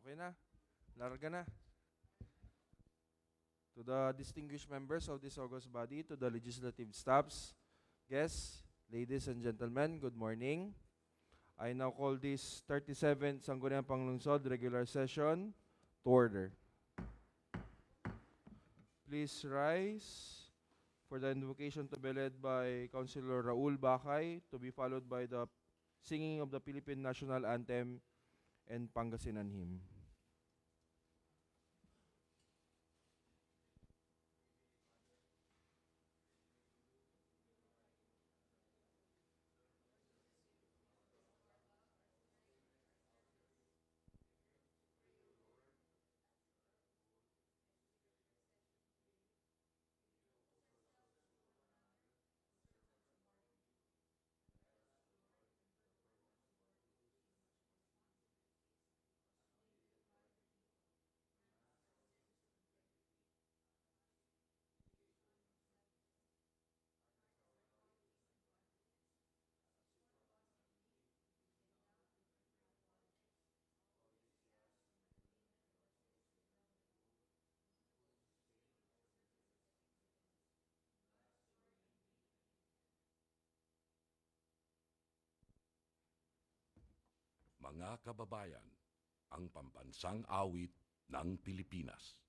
Okay na. Larga na. To the distinguished members of this august body, to the legislative staffs, guests, ladies and gentlemen, good morning. I now call this 37th Sangguniang Panglungsod regular session to order. Please rise for the invocation to be led by Councilor Raul Bacay, to be followed by the singing of the Philippine National Anthem and Pangasinan Hymn. Mga kababayan, ang pambansang awit ng Pilipinas.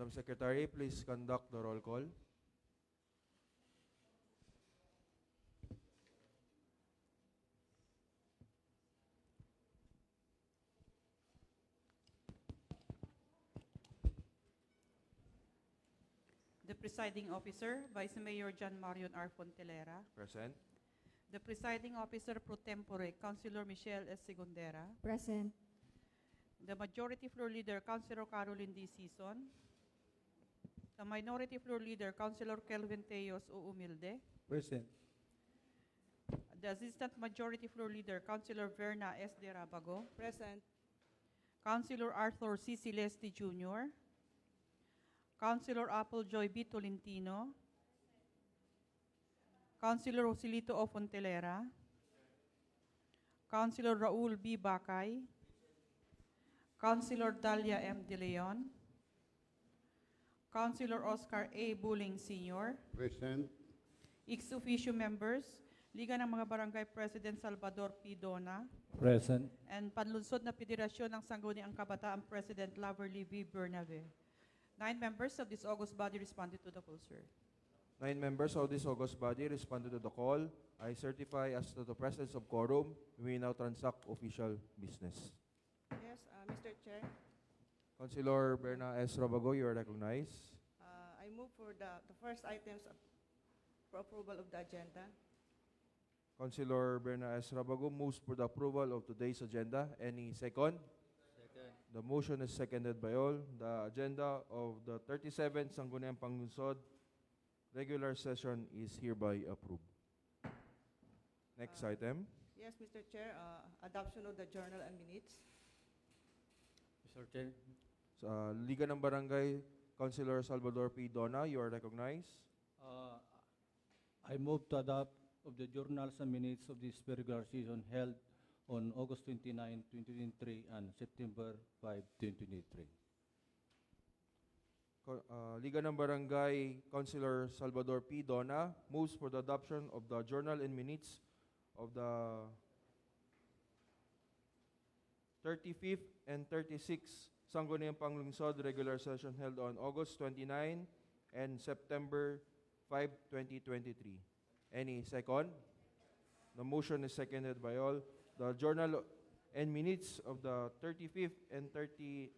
Madam Secretary, please conduct the roll call. The presiding officer, Vice Mayor John Marion R. Fontelera. Present. The presiding officer pro tempore, Councilor Michelle S. Segundera. Present. The majority floor leader, Councilor Caroline D. Sison. The minority floor leader, Councilor Kelvin Teos O. Umilde. Present. The assistant majority floor leader, Councilor Verna S. De Rabago. Present. Councilor Arthur C. Celeste Jr. Councilor Applejoy B. Tolentino. Councilor Joselito O. Fontelera. Councilor Raul B. Bacay. Councilor Dalia M. De Leon. Councilor Oscar A. Buling Sr. Present. Ex officio members, Liga ng mga Barangay President Salvador P. Dona, Present. and Panlunsod na Federasyon ng Sangguniang Kabataan President Loverly V. Bernabe. 9 members of this august body responded to the call, sir. 9 members of this august body responded to the call. I certify as to the presence of quorum. We may now transact official business. Yes, Mr. Chair, Councilor Berna S. Rabago, you are recognized. I move for the first items for approval of the agenda. Councilor Berna S. Rabago moves for the approval of today's agenda. Any second? Second. The motion is seconded by all. The agenda of the 37th Sangguniang Panglungsod regular session is hereby approved. Next item. Yes, Mr. Chair, adoption of the journal and minutes. Mr. Chair. Sa Liga ng Barangay, Councilor Salvador P. Dona, you are recognized. I move to adopt of the journals and minutes of this regular season held on August 29, 2023 and September 5, 2023. Liga ng Barangay, Councilor Salvador P. Dona moves for the adoption of the journal and minutes of the 35th and 36th Sangguniang Panglungsod regular session held on August 29 and September 5, 2023. Any second? The motion is seconded by all. The journal and minutes of the 35th and 36th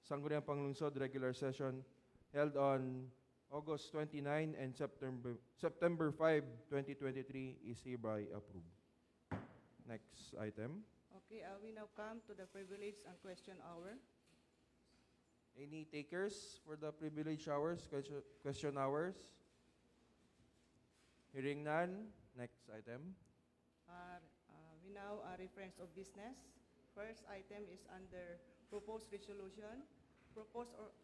Sangguniang Panglungsod regular session held on August 29 and September 5, 2023 is hereby approved. Next item. Okay, we now come to the privilege and question hour. Any takers for the privilege hours, question hours? Hearing none. Next item. We now reference of business. First item is under proposed resolution.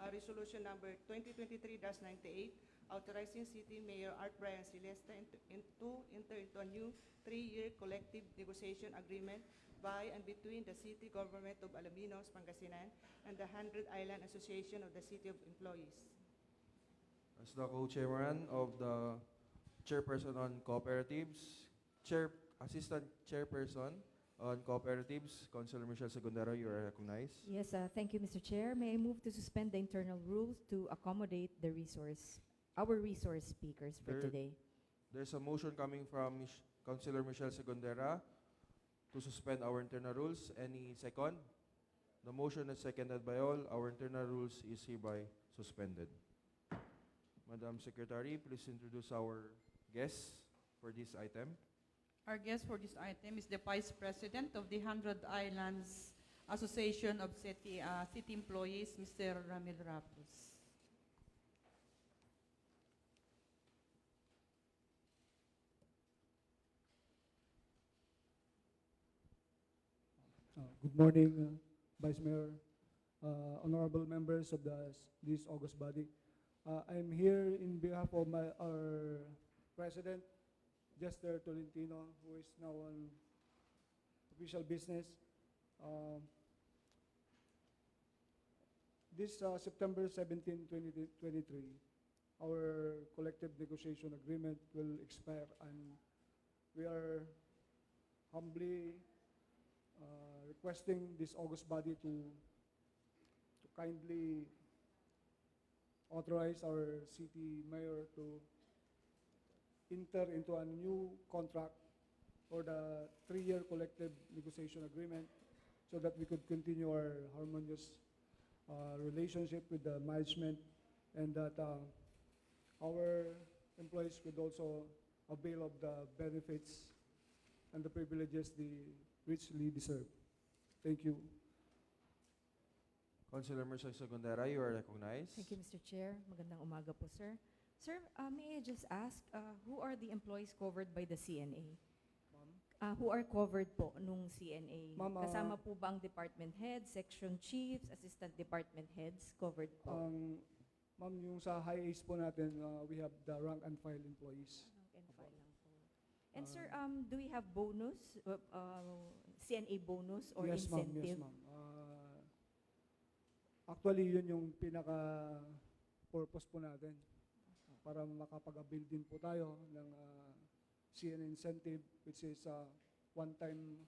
Resolution number 2023-98, authorizing City Mayor Art Brian Celeste to enter into a new 3-year collective negotiation agreement by and between the City Government of Alaminos, Pangasinan, and the 100 Island Association of the City of Employees. As the co-chairman of the chairperson on cooperatives, assistant chairperson on cooperatives, Councilor Michelle Segundero, you are recognized. Yes, thank you, Mr. Chair. May I move to suspend the internal rules to accommodate our resource speakers for There- today? There's a motion coming from Councilor Michelle Segundera to suspend our internal rules. Any second? The motion is seconded by all. Our internal rules is hereby suspended. Madam Secretary, please introduce our guests for this item. Our guest for this item is the Vice President of the 100 Islands Association of City Employees, Mr. Ramil Rapus. Good morning, Vice Mayor, honorable members of this august body. I'm here in behalf of our President, Jester Tolentino, who is now on official business. This September 17, 2023, our collective negotiation agreement will expire, and we are humbly requesting this august body to kindly authorize our city mayor to enter into a new contract for the 3-year collective negotiation agreement so that we could continue our harmonious relationship with the management, and that our employees could also avail of the benefits and the privileges they richly deserve. Thank you. Councilor Mersoy Sagondera, you are recognized. Thank you, Mr. Chair. Magandang umaga po, sir. Sir, may I just ask, who are the employees covered by the CNA? Who are covered po nung CNA? Ma'am, Kasama po ba ang department heads, section chiefs, assistant department heads covered po? Ma'am, yung sa high A's po natin, we have the rank and file employees. Rank and file lang po. And sir, do we have bonus, CNA bonus or Yes, ma'am. incentive? Yes, ma'am. Actually, yun yung pinaka-purpose po natin para makapag-avail din po tayo ng CNA incentive, which is one-time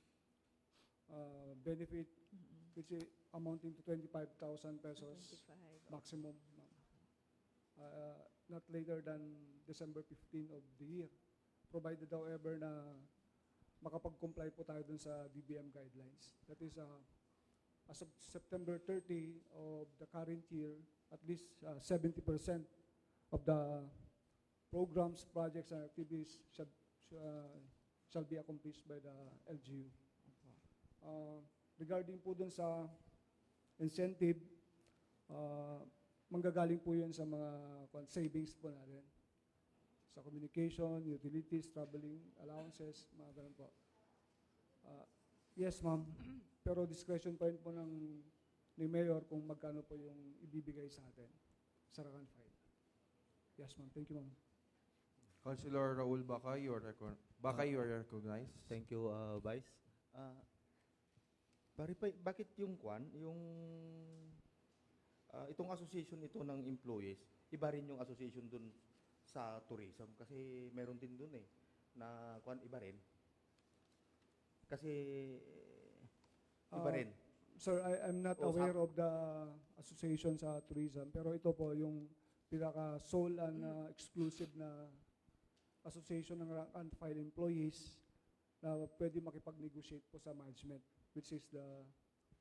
benefit, which is amounting to 25,000 pesos 25, maximum, ma'am. Not later than December 15 of the year, provided however na makapag-comply po tayo dun sa DBM guidelines. That is, as of September 30 of the current year, at least 70% of the programs, projects, and activities shall be accomplished by the LGU. Regarding po dun sa incentive, manggagaling po yun sa mga savings po natin. Sa communication, utilities, traveling, allowances, mga ganun po. Yes, ma'am. Pero discretion pa rin po ni Mayor kung magkano po yung ibibigay sa atin sa rank and file. Yes, ma'am. Thank you, ma'am. Councilor Raul Bacay, you are recognized. Thank you, Vice. Bakit yung itong association ito ng employees, iba rin yung association dun sa tourism kasi meron din dun na iba rin. Kasi iba rin. Sir, I'm not O, aware of the association sa tourism, pero ito po yung pinaka-sole and exclusive na association ng rank and file employees na pwede makipag-negotiate po sa management, which is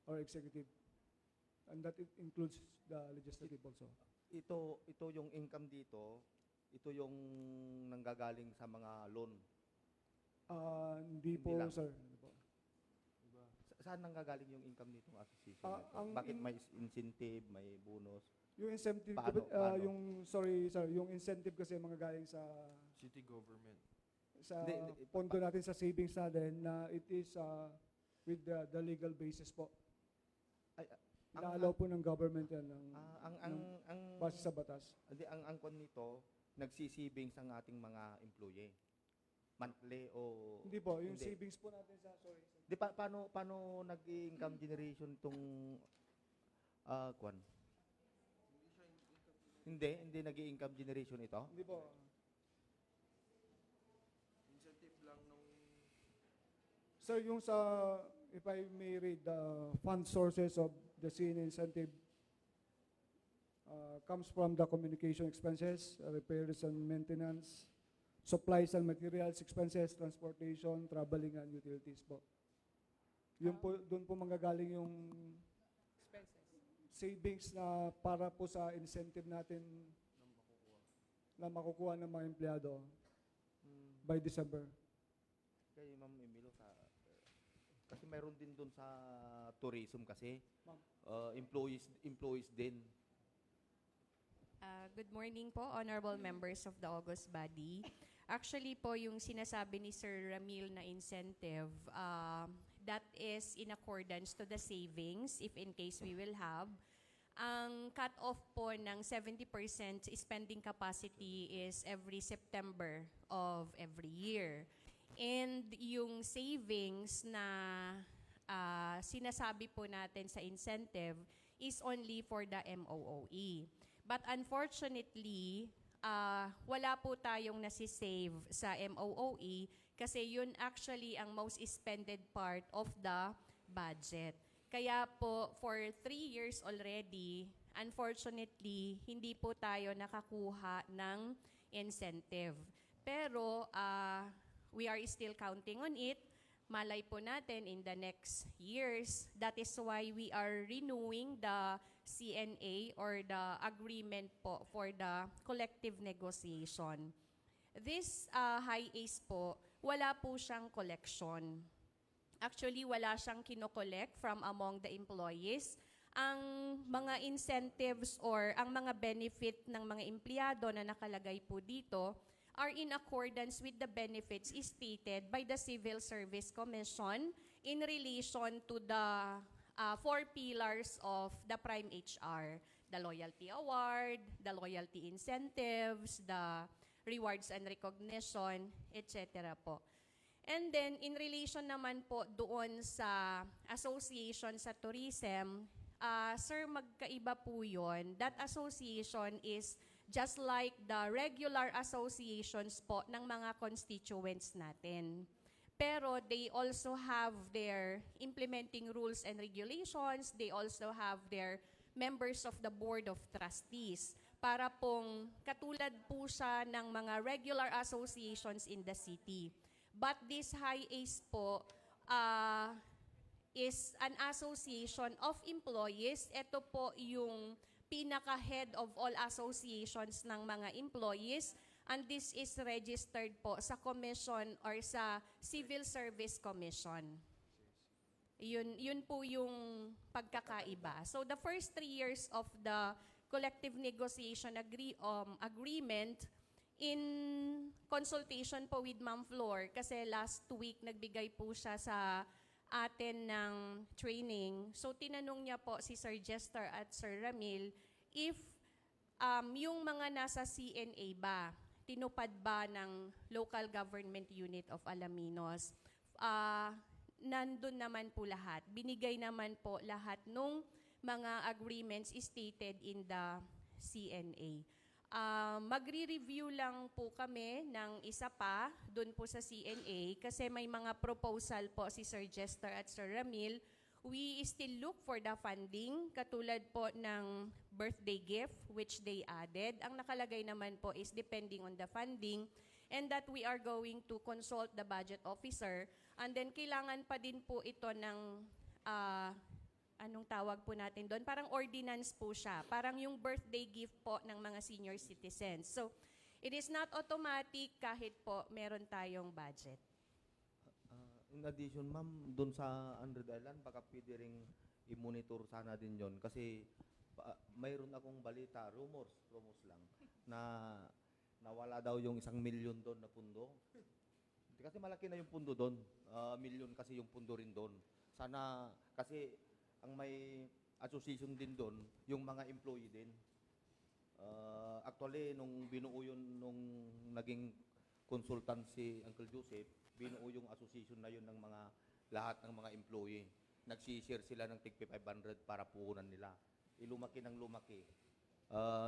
our executive. And that includes the legislative also. Ito yung income dito, ito yung nanggagaling sa mga loan. Hindi po, lang. sir. Hindi po. Saan nanggagaling yung income nitong association? ang Bakit in- may incentive, may bonus? Yung incentive, Paano? sorry, sir, yung incentive kasi mga galing sa City government. Hindi, pondo natin sa savings natin na it is with the legal basis po. Inaalaw po ng government yan base sa batas. ang angkon nito, nagsisavings ang ating mga employee. Monthly o Hindi po, yung Hindi. savings po natin sa, sorry. Di paano nag-income generation tong kwan? Hindi nag-income generation ito. Hindi po. Incentive lang nung... Sir, yung sa, if I may read, the fund sources of the CNA incentive comes from the communication expenses, repairs and maintenance, supplies and materials expenses, transportation, traveling and utilities po. Yun po, doon po manggagaling yung savings na para po sa incentive natin na makukuha ng mga empleyado by December. Kay Ma'am Emilio kasi mayroon din doon sa tourism kasi employees din. Good morning po, honorable members of the August Body. Actually po, yung sinasabi ni Sir Ramil na incentive, that is in accordance to the savings, if in case we will have. Ang cut-off po ng 70% spending capacity is every September of every year. And yung savings na sinasabi po natin sa incentive is only for the MOOE. But unfortunately, wala po tayong nasisave sa MOOE kasi yun actually ang most expended part of the budget. Kaya po, for 3 years already, unfortunately, hindi po tayo nakakuha ng incentive. Pero we are still counting on it. Malay po natin in the next years. That is why we are renewing the CNA or the agreement po for the collective negotiation. This high ACE po, wala po siyang collection. Actually, wala siyang kinokollect from among the employees. Ang mga incentives or ang mga benefit ng mga empleyado na nakalagay po dito are in accordance with the benefits stated by the Civil Service Commission in relation to the 4 pillars of the Prime HR, the loyalty award, the loyalty incentives, the rewards and recognition, etc. po. And then, in relation naman po doon sa association sa tourism, sir, magkaiba po yun. That association is just like the regular associations po ng mga constituents natin. Pero they also have their implementing rules and regulations. They also have their members of the Board of Trustees. Para pong katulad po siya ng mga regular associations in the city. But this high ACE po is an association of employees. Ito po yung pinaka-head of all associations ng mga employees. And this is registered po sa commission or sa Civil Service Commission. Yun po yung pagkakaiba. So the first 3 years of the collective negotiation agreement, in consultation po with Ma'am Flor, kasi last week nagbigay po siya sa atin ng training. So tinanong niya po si Sir Jester at Sir Ramil if yung mga nasa CNA ba, tinupad ba ng Local Government Unit of Alaminos? Nandun naman po lahat. Binigay naman po lahat nung mga agreements stated in the CNA. Magre-review lang po kami ng isa pa doon po sa CNA kasi may mga proposal po si Sir Jester at Sir Ramil. We still look for the funding, katulad po ng birthday gift which they added. Ang nakalagay naman po is depending on the funding and that we are going to consult the budget officer. And then kailangan pa din po ito ng anong tawag po natin doon? Parang ordinance po siya. Parang yung birthday gift po ng mga senior citizens. So, it is not automatic kahit po meron tayong budget. In addition, ma'am, doon sa Andred Island, baka pwede ring i-monitor sana din yon kasi mayroon akong balita, rumors lang, na nawala daw yung 1 milyon doon na pundo. Kasi malaki na yung pundo doon. Milyon kasi yung pundo rin doon. Sana, kasi ang may association din doon, yung mga employee din. Actually, nung binuo yun, nung naging consultant si Uncle Joseph, binuo yung association na yun ng mga, lahat ng mga employee. Nag-share sila ng tig 500 para puhunan nila. Lumaki ng lumaki.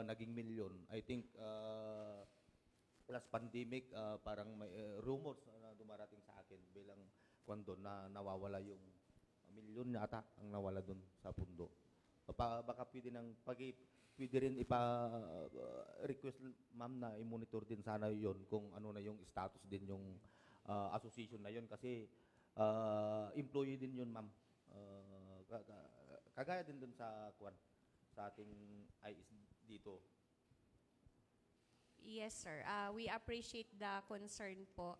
Naging milyon. I think, last pandemic, parang may rumors na dumarating sa akin bilang kwando na nawawala yung milyon yata ang nawala doon sa pundo. Baka pwede pwede rin request ma'am na i-monitor din sana yon kung ano na yung status din yung association na yon kasi employee din yun ma'am. Kagaya din doon sa ating IS dito. Yes, sir. We appreciate the concern po.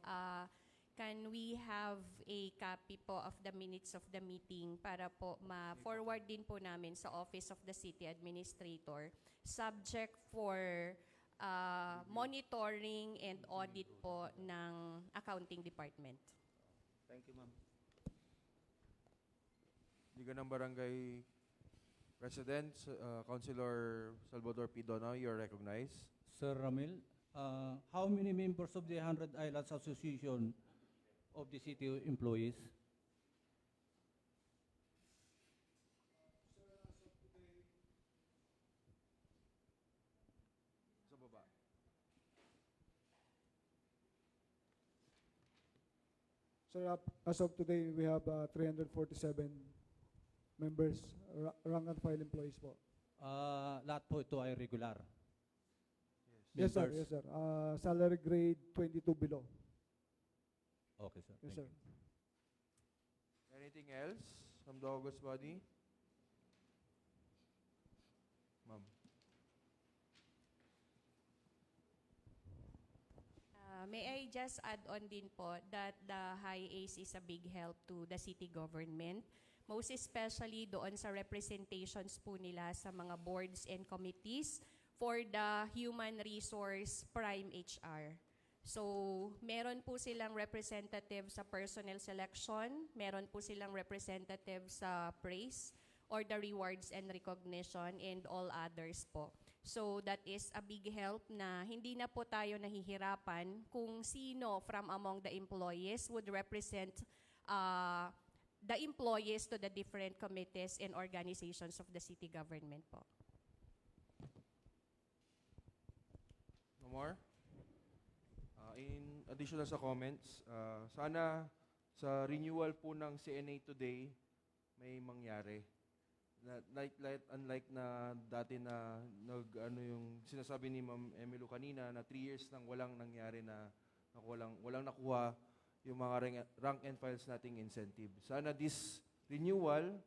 Can we have a copy po of the minutes of the meeting para po ma-forward din po namin sa Office of the City Administrator subject for monitoring and audit po ng Accounting Department. Thank you, ma'am. Liga ng Barangay President, Councilor Salvador P. Donaw, you are recognized. Sir Ramil, how many members of the 100 Islands Association of the city employees? Sa baba. Sir, as of today, we have 347 members, rank and file employees po. Lahat po ito ay regular. Yes, sir. Members? Yes, sir. Salary grade 22 below. Okay, sir. Yes, Thank sir. you. Anything else from the August body? Ma'am. May I just add on din po that the high ACE is a big help to the city government, most especially doon sa representations po nila sa mga boards and committees for the human resource prime HR. So, meron po silang representative sa personnel selection, meron po silang representative sa praise or the rewards and recognition and all others po. So, that is a big help na hindi na po tayo nahihirapan kung sino from among the employees would represent the employees to the different committees and organizations of the city government po. No more? In additional sa comments, sana sa renewal po ng CNA today may mangyari. Unlike na dati na yung sinasabi ni Ma'am Emilio kanina na 3 years nang walang nangyari na walang nakuha yung mga rank and files nating incentive. Sana this renewal,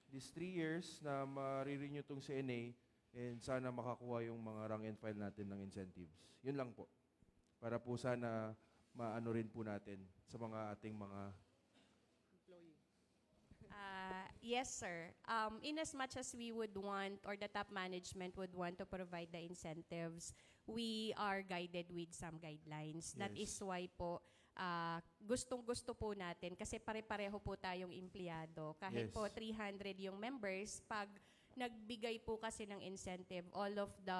this 3 years na ma-renew tong CNA, and sana makakuha yung mga rank and file natin ng incentives. Yun lang po. Para po sana maano rin po natin sa mga ating mga Employee. Yes, sir. In as much as we would want, or the top management would want to provide the incentives, we are guided with some guidelines. That is Yes. why po, gustong-gusto po natin, kasi pare-pareho po tayong empleyado. Kahit Yes. po 300 yung members, pag nagbigay po kasi ng incentive, all of the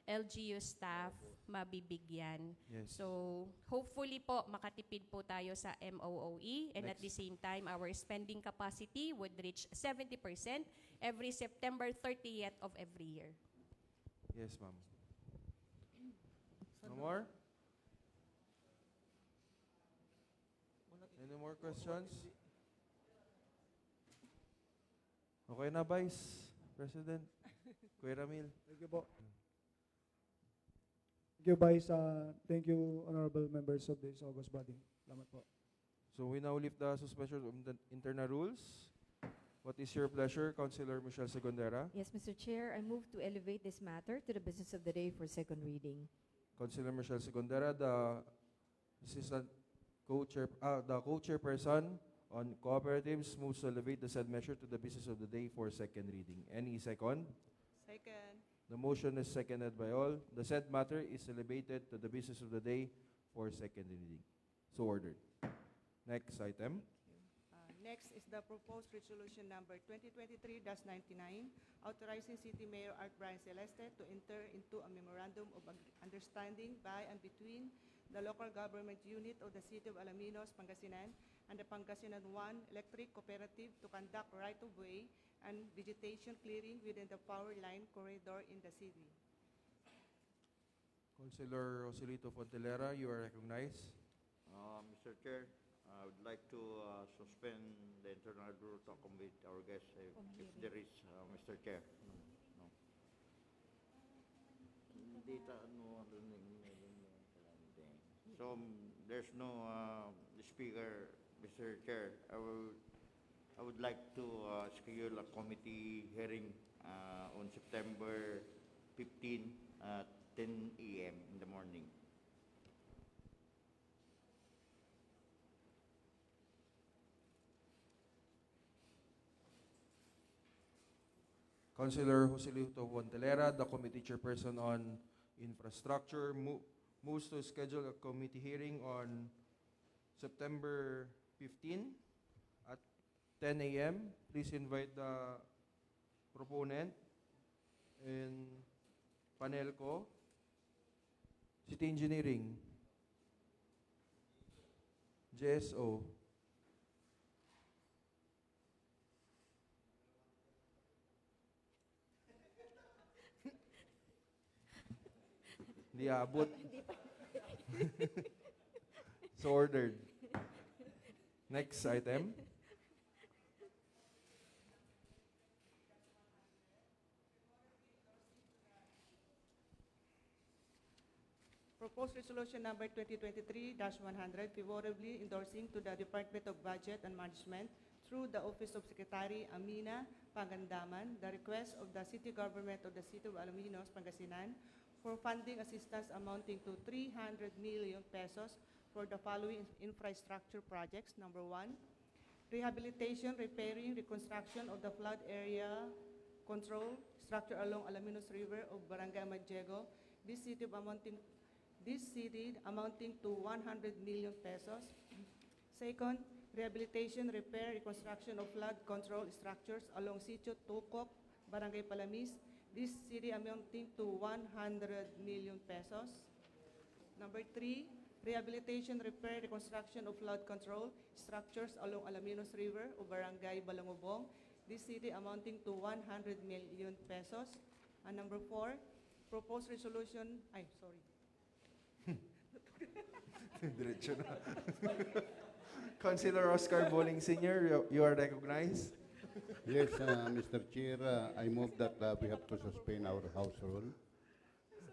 LGU staff mabibigyan. yes. So, hopefully po, makatipid po tayo sa MOOE, and at Next. the same time, our spending capacity would reach 70% every September 30th of every year. Yes, ma'am. No more? Any more questions? Okay na, Vice President? Kuya Ramil? Thank you po. Thank you, Vice. Thank you, honorable members of this August body. Salamat po. So we now lift the suspension of the internal rules. What is your pleasure, Councilor Michelle Segundera? Yes, Mr. Chair, I move to elevate this matter to the business of the day for second reading. Councilor Michelle Segundera, the assistant co-chairperson on cooperatives, moves to elevate the said measure to the business of the day for second reading. Any second? Second. The motion is seconded by all. The said matter is elevated to the business of the day for second reading. So ordered. Next item. Next is the proposed resolution number 2023-99, authorizing City Mayor Art Brian Celeste to enter into a memorandum of understanding by and between the local government unit of the City of Alaminos, Pangasinan, and the Pangasinan 1 Electric Cooperative to conduct right-of-way and vegetation clearing within the power line corridor in the city. Councilor Roselito Fontelera, you are recognized. Mr. Chair, I would like to suspend the internal rule to accommodate our guests if there is, Mr. Chair. No. So, there's no speaker, Mr. Chair. I would like to schedule a committee hearing on September 15 at 10 a.m. in the morning. Councilor Joselito Fontelera, the committee chairperson on infrastructure, moves to schedule a committee hearing on September 15 at 10 a.m. Please invite the proponent and panel ko. City Engineering, JSO, hindi abot. So ordered. Next item. Proposed resolution number 2023-100, favorably endorsing to the Department of Budget and Management through the Office of Secretary Amina Pangandaman, the request of the City Government of the City of Alaminos, Pangasinan, for funding assistance amounting to 300 million pesos for the following infrastructure projects. Number 1, rehabilitation, repairing, reconstruction of the flood area control structure along Alaminos River of Barangay Manchego. This city amounting to 100 million pesos. Second, rehabilitation, repair, reconstruction of flood control structures along Sitio Tukok, Barangay Palamis. This city amounting to 100 million pesos. Number 3, rehabilitation, repair, reconstruction of flood control structures along Alaminos River o Barangay Balangobong. This city amounting to 100 million pesos. And number 4, proposed resolution, Diretso na. Councilor Oscar Boling Sr., you are recognized. Yes, Mr. Chair, I move that we have to suspend our House rule.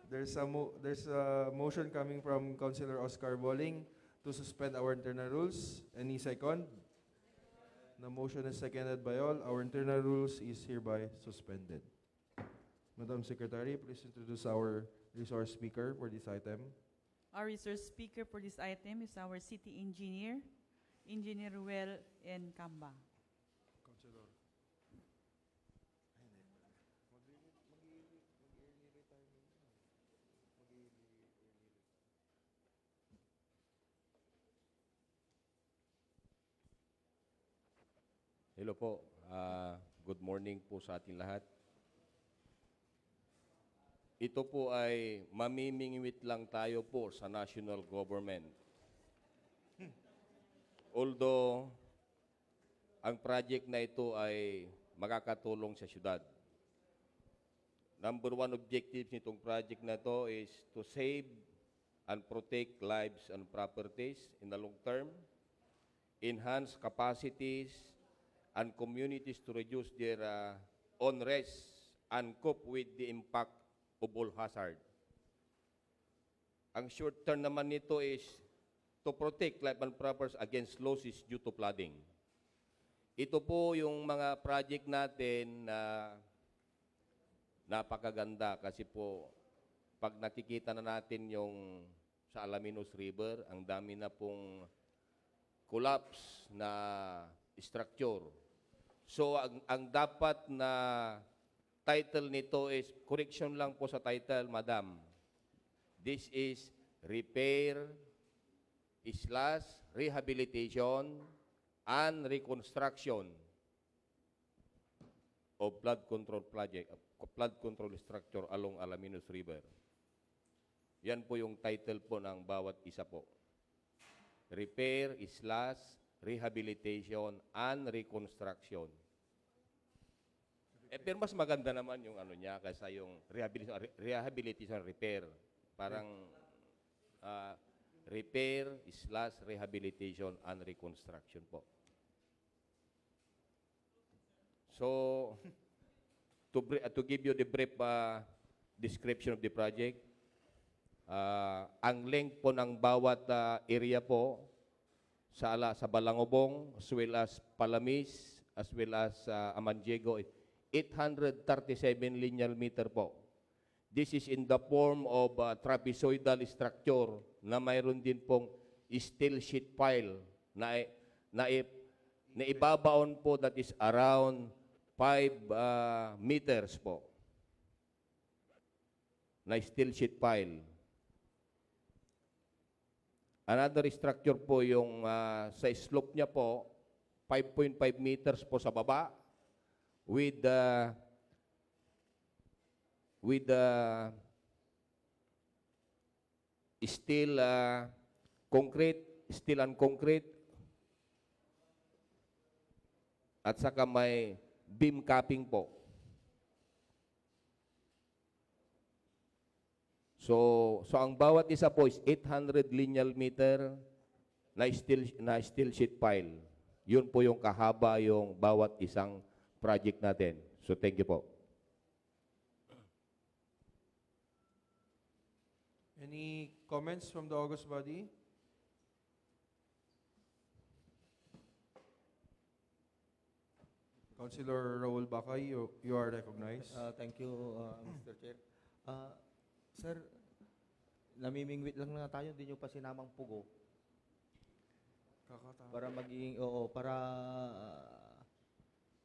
There's a motion coming from Councilor Oscar Boling to suspend our internal rules. Any second? The motion is seconded by all. Our internal rules is hereby suspended. Madam Secretary, please introduce our resource speaker for this item. Our resource speaker for this item is our city engineer, Engineer Ruel N. Camba. Hello po. Good morning po sa ating lahat. Ito po ay mamimingwit lang tayo po sa national government. Although, ang project na ito ay makakatulong sa syudad. Number 1 objective nitong project na ito is to save and protect lives and properties in the long term, enhance capacities and communities to reduce their unrest and cope with the impact of all hazard. Ang short term naman nito is to protect life and property against losses due to flooding. Ito po yung mga project natin na napakaganda kasi po pag nakikita na natin yung sa Alaminos River, ang dami na pong collapse na structure. So, ang dapat na title nito is, correction lang po sa title, Madam. This is Repair / Rehabilitation and Reconstruction of Flood Control Project, Flood Control Structure along Alaminos River. Yan po yung title po ng bawat isa po. Repair / Rehabilitation and Reconstruction. Pero mas maganda naman yung ano niya kaysa yung rehabilitation repair. Parang repair / rehabilitation and reconstruction po. So, to give you the brief description of the project, ang length po ng bawat area po sa Balangobong, as well as Palamis, as well as Amanjego, 837 linear meter po. This is in the form of trapezoidal structure na mayroon din pong steel sheet pile na ibabaon po that is around 5 meters po na steel sheet pile. Another structure po yung sa slope niya po, 5.5 meters po sa baba with steel and concrete at saka may beam capping po. So ang bawat isa po is 800 linear meter na steel sheet pile. Yun po yung kahaba yung bawat isang project natin. So thank you po. Any comments from the August body? Councilor Raul Bacay, you are recognized. Thank you, Mr. Chair. Sir, namimingwit lang na tayo, hindi nyo pa sinamang pugo. Kakatawa. Para maging, oo, para...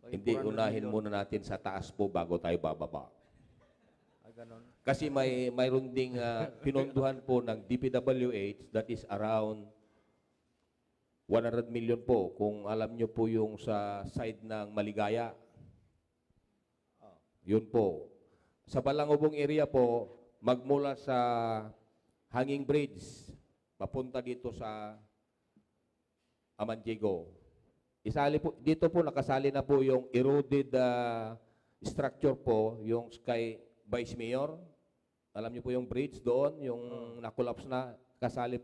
maging Hindi, 400 unahin million. muna natin sa taas po bago tayo bababa. Ganon. Kasi mayroon ding pinondohan po ng DPWH that is around 100 million po. Kung alam nyo po yung sa side ng Maligaya. Yun po. Sa Balangobong area po, magmula sa Hanging Bridge, papunta dito sa Amantigo. Isali po, dito po nakasali na po yung eroded structure po, yung Sky Vice Mayor. Alam niyo po yung bridge doon, yung na-collapse na, kasali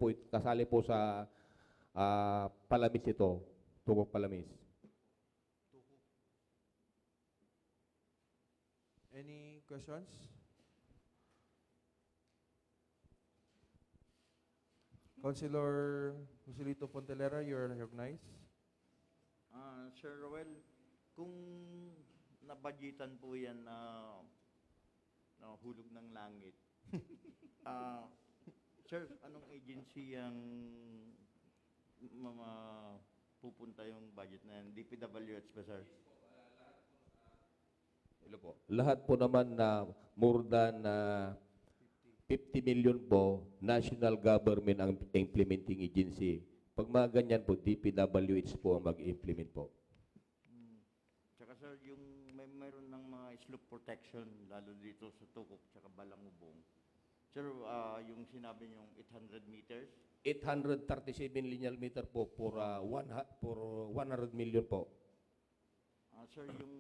po sa Palamis ito, Tugok Palamis. Any questions? Councilor Joselito Fontelera, you are recognized. Sir Roel, kung nabudgetan po yan na hulog ng langit, sir, anong agency ang pupunta yung budget na yan? DPWH ba, sir? Hello po. Lahat po naman na more than 50 million po, national government ang implementing agency. Pag mga ganyan po, DPWH po ang mag-implement po. Tsaka sir, yung mayroon ng mga slope protection, lalo dito sa Tukok tsaka Balangubong. Sir, yung sinabi niyong 800 meters, 837 linear meter po for 100 million po. sir, yung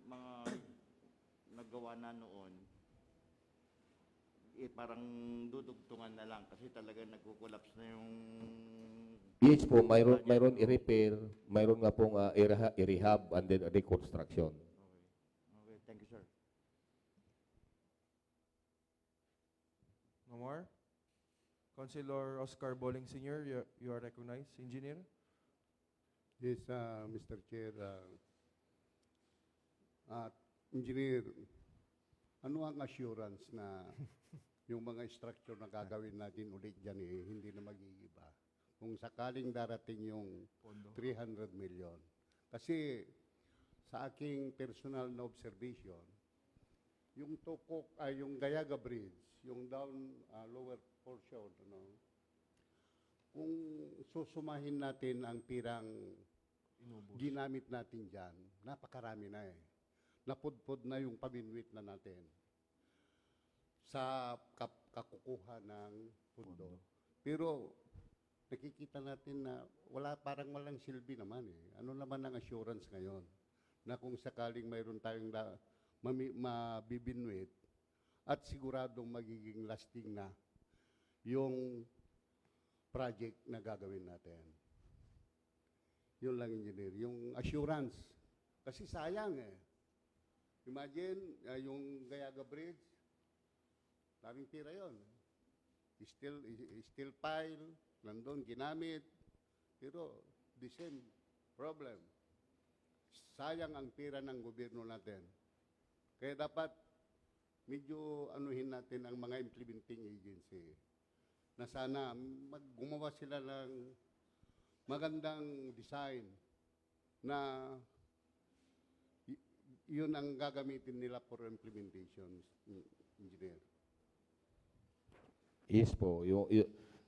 mga nagawa na noon, parang dudugtungan na lang kasi talaga nagko-collapse na yung... Yes po, mayroon i-repair, mayroon nga pong i-rehab and then reconstruction. Okay, thank you, sir. No more? Councilor Oscar Boling Sr., you are recognized. Engineer? Yes, Mr. Chair. Engineer, ano ang assurance na yung mga structure na gagawin natin ulit dyan hindi na mag-iiba? Kung sakaling darating yung 300 million. Kasi sa aking personal na observation, yung Tukok, yung Gayaga Bridge, yung lower portion, kung susumahin natin ang pirang ginamit natin dyan, napakarami na napudpod na yung paminwit na natin sa kakukuha ng pundo. Pero nakikita natin na parang walang silbi naman Ano naman ang assurance ngayon na kung sakaling mayroon tayong mabibinwit at siguradong magiging lasting na yung project na gagawin natin. Yun lang, engineer. Yung assurance. Kasi sayang Imagine, yung Gayaga Bridge, daming tira yun. Steel pile, nandun, ginamit. Pero, the same problem. Sayang ang tira ng gobyerno natin. Kaya dapat, medyo anuhin natin ang mga implementing agency. Na sana, gumawa sila ng magandang design na yun ang gagamitin nila for implementation, engineer. Yes po.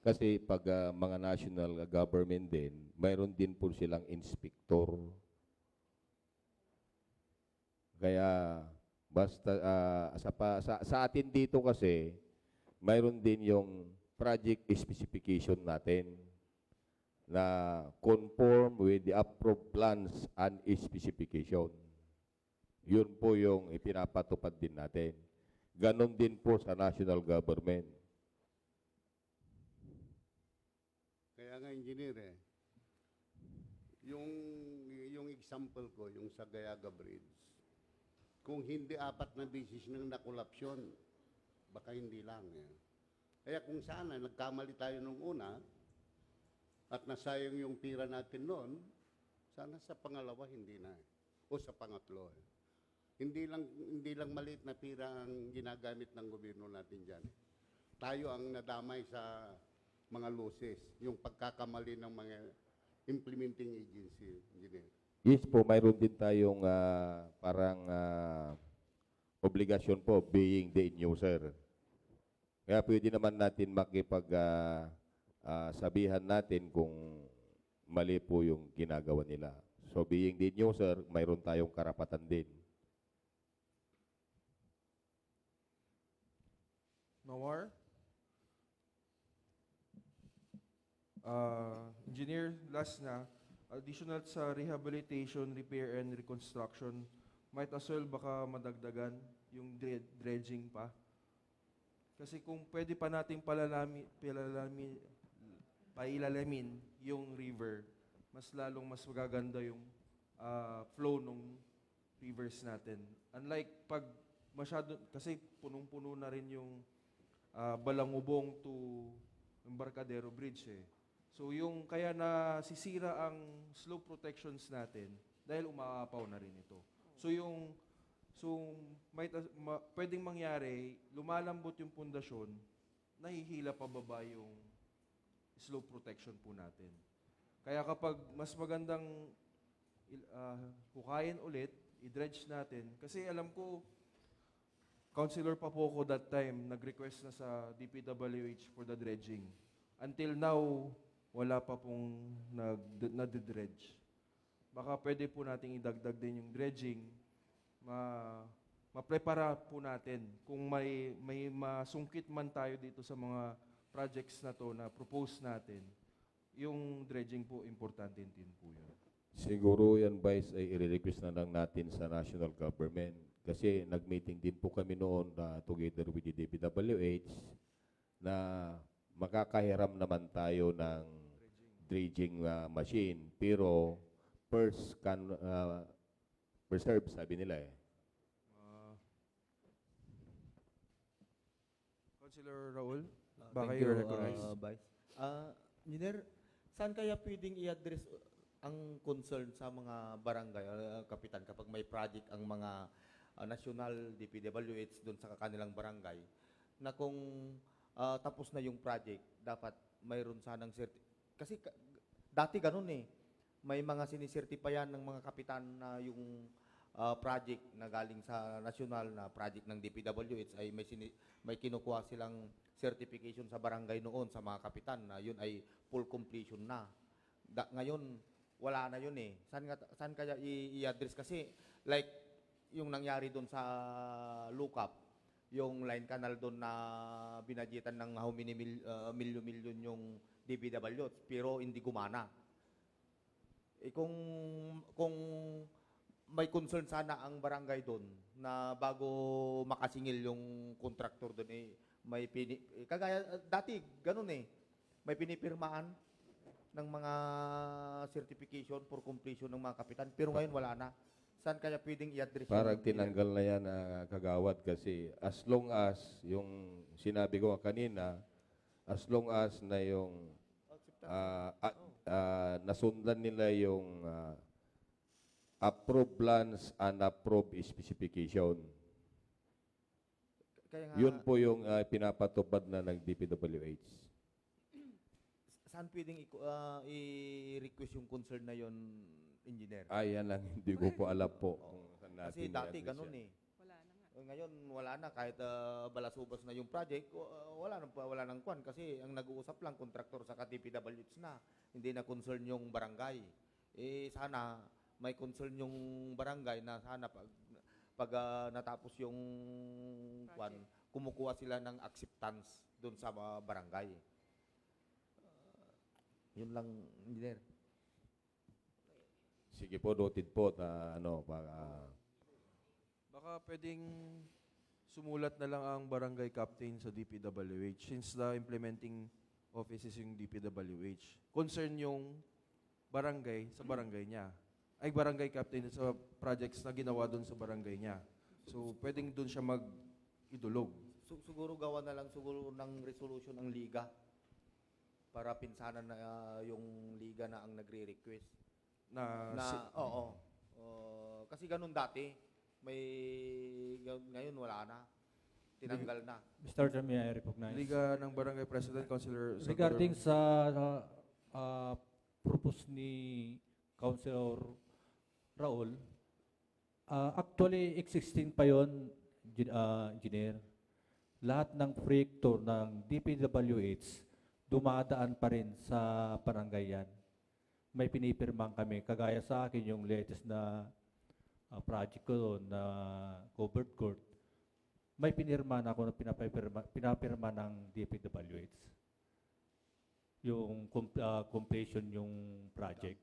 Kasi pag mga national government din, mayroon din po silang inspector. Kaya basta sa atin dito kasi, mayroon din yung project specification natin na conform with the approved plans and specification. Yun po yung ipinapatupad din natin. Ganon din po sa national government. Kaya nga, engineer yung example ko, yung sa Gayaga Bridge, kung hindi 4 na beses nang nakolapsyon, baka hindi lang Kaya kung sana nagkamali tayo nung una at nasayang yung pira natin noon, sana sa pangalawa hindi na o sa pangatlo Hindi lang maliit na pira ang ginagamit ng gobyerno natin dyan tayo ang nadamay sa mga losses, yung pagkakamali ng mga implementing agency, engineer. Yes po, mayroon din tayong parang obligasyon po being the end user. Kaya pwede naman natin sabihan natin kung mali po yung ginagawa nila. So being the end user, mayroon tayong karapatan din. No more? Engineer, last na, additional sa rehabilitation, repair, and reconstruction, might as well baka madagdagan yung dredging pa. Kasi kung pwede pa nating pailalamin yung river, mas magaganda yung flow ng rivers natin. Unlike pag masyado, kasi punong-puno na rin yung Balangubong to Embarcadero Bridge eh. So yung kaya na sisira ang slope protections natin dahil umaapaw na rin ito. Pwedeng mangyari, lumalambot yung pundasyon, nahihila pababa yung slope protection po natin. Kaya kapag mas magandang hukayin ulit, i-dredge natin, kasi alam ko, Councilor Papoco that time, nag-request na sa DPWH for the dredging. Until now, wala pa pong nade-dredge. Baka pwede po nating idagdag din yung dredging, ma-prepara po natin kung may masungkit man tayo dito sa mga projects na to na propose natin, yung dredging po, importante din po yun. Siguro yan, Vice, ay i-request na lang natin sa national government. Kasi nag-meeting din po kami noon together with the DPWH na makakahiram naman tayo ng dredging machine. Pero first preserve, sabi nila eh. Councilor Raul, baka Thank you, i-recognize. Vice. Engineer, saan kaya pwedeng i-address ang concern sa mga barangay, kapitan, kapag may project ang mga national DPWH doon sa kanilang barangay, na kung tapos na yung project, dapat mayroon sanang kasi dati ganun eh, may mga sinisertipayan ng mga kapitan na yung project na galing sa national na project ng DPWH ay may kinukuha silang certification sa barangay noon sa mga kapitan na yun ay full completion na. Ngayon, wala na yun eh. Saan kaya i-address? Kasi like yung nangyari doon sa Lukap, yung line canal doon na binadyetan ng how many milyon yung DPWH, pero hindi gumana. Eh kung may concern sana ang barangay doon na bago makasingil yung contractor doon kagaya dati ganun eh, may pinipirmaan ng mga certification for completion ng mga kapitan, pero ngayon wala na. Saan kaya pwedeng i-address? Parang tinanggal na yan kagawad kasi as long as yung sinabi ko kanina, as long as na yung nasundan nila yung approved plans and approved specification. Yun po yung pinapatupad na ng DPWH. Saan pwedeng i-request yung concern na yon, engineer? Yan lang, hindi ko po alam po. Kung saan natin Kasi dati i-address ganun yan. eh. Ngayon wala na, kahit balasubas na yung project, wala nang kwan kasi ang nag-uusap lang kontraktor sa DPWH na, hindi na concern yung barangay. Sana may concern yung barangay na sana pag natapos yung kwan, kumukuha sila ng acceptance doon sa barangay. Yun lang, engineer. Sige po, noted po na Baka pwedeng sumulat na lang ang barangay captain sa DPWH since the implementing office is yung DPWH. Concern yung barangay sa barangay niya. Ay, barangay captain sa projects na ginawa doon sa barangay niya. So, pwedeng doon siya mag-idulog. Siguro gawa na lang ng resolution ang liga para pinsanan na yung liga na ang nagre-request. Oo. Kasi ganun dati, ngayon wala na. tinanggal na. Mr. Chair, may I recognize? Liga ng Barangay President, Councilor Salvador. Regarding sa propose ni Councilor Raul, actually existing pa yon, engineer. Lahat ng proyekto ng DPWH dumadaan pa rin sa barangay yan. May pinipirmahan kami. Kagaya sa akin yung latest na project ko na covered court. May pinirmahan ako na pinapirma ng DPWH. Yung completion yung project.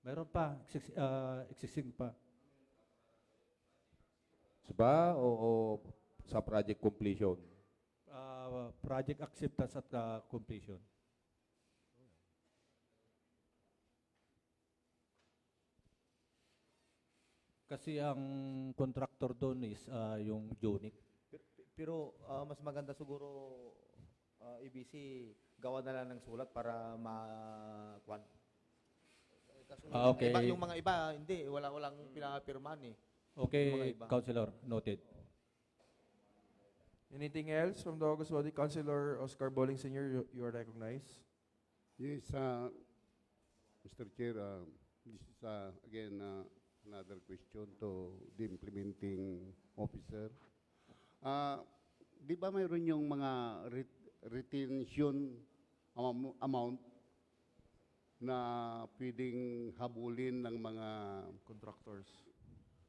Meron pa, existing pa. Ba o sa project completion? Project acceptance at completion. Kasi ang contractor doon is yung Jonic. Pero mas maganda siguro, EBC, gawa na lang ng sulat para ma-kwan. Kasi Okay. yung mga iba, hindi, walang pinapirmahan eh. Okay, Yung mga iba. Councilor, noted. Anything else from the August body? Councilor Oscar Bowling Sr., you are recognized. Yes, Mr. Chair, this is again another question to the implementing officer. Di ba mayroon yung mga retention amount na pwedeng habulin ng mga Contractors.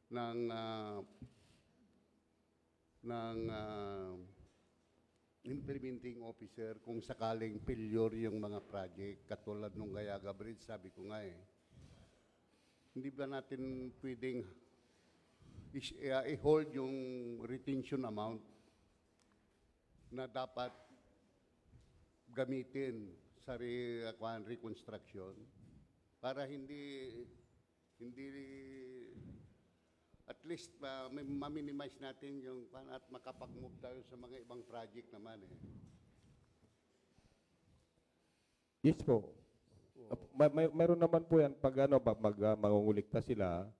ng implementing officer kung sakaling failure yung mga project katulad nung Gayaga Bridge, sabi ko nga hindi ba natin pwedeng i-hold yung retention amount na dapat gamitin sa reconstruction para hindi at least ma-minimize natin yung at makapag-move tayo sa mga ibang project naman Yes po. Mayroon naman po yan pag mangungulikta sila,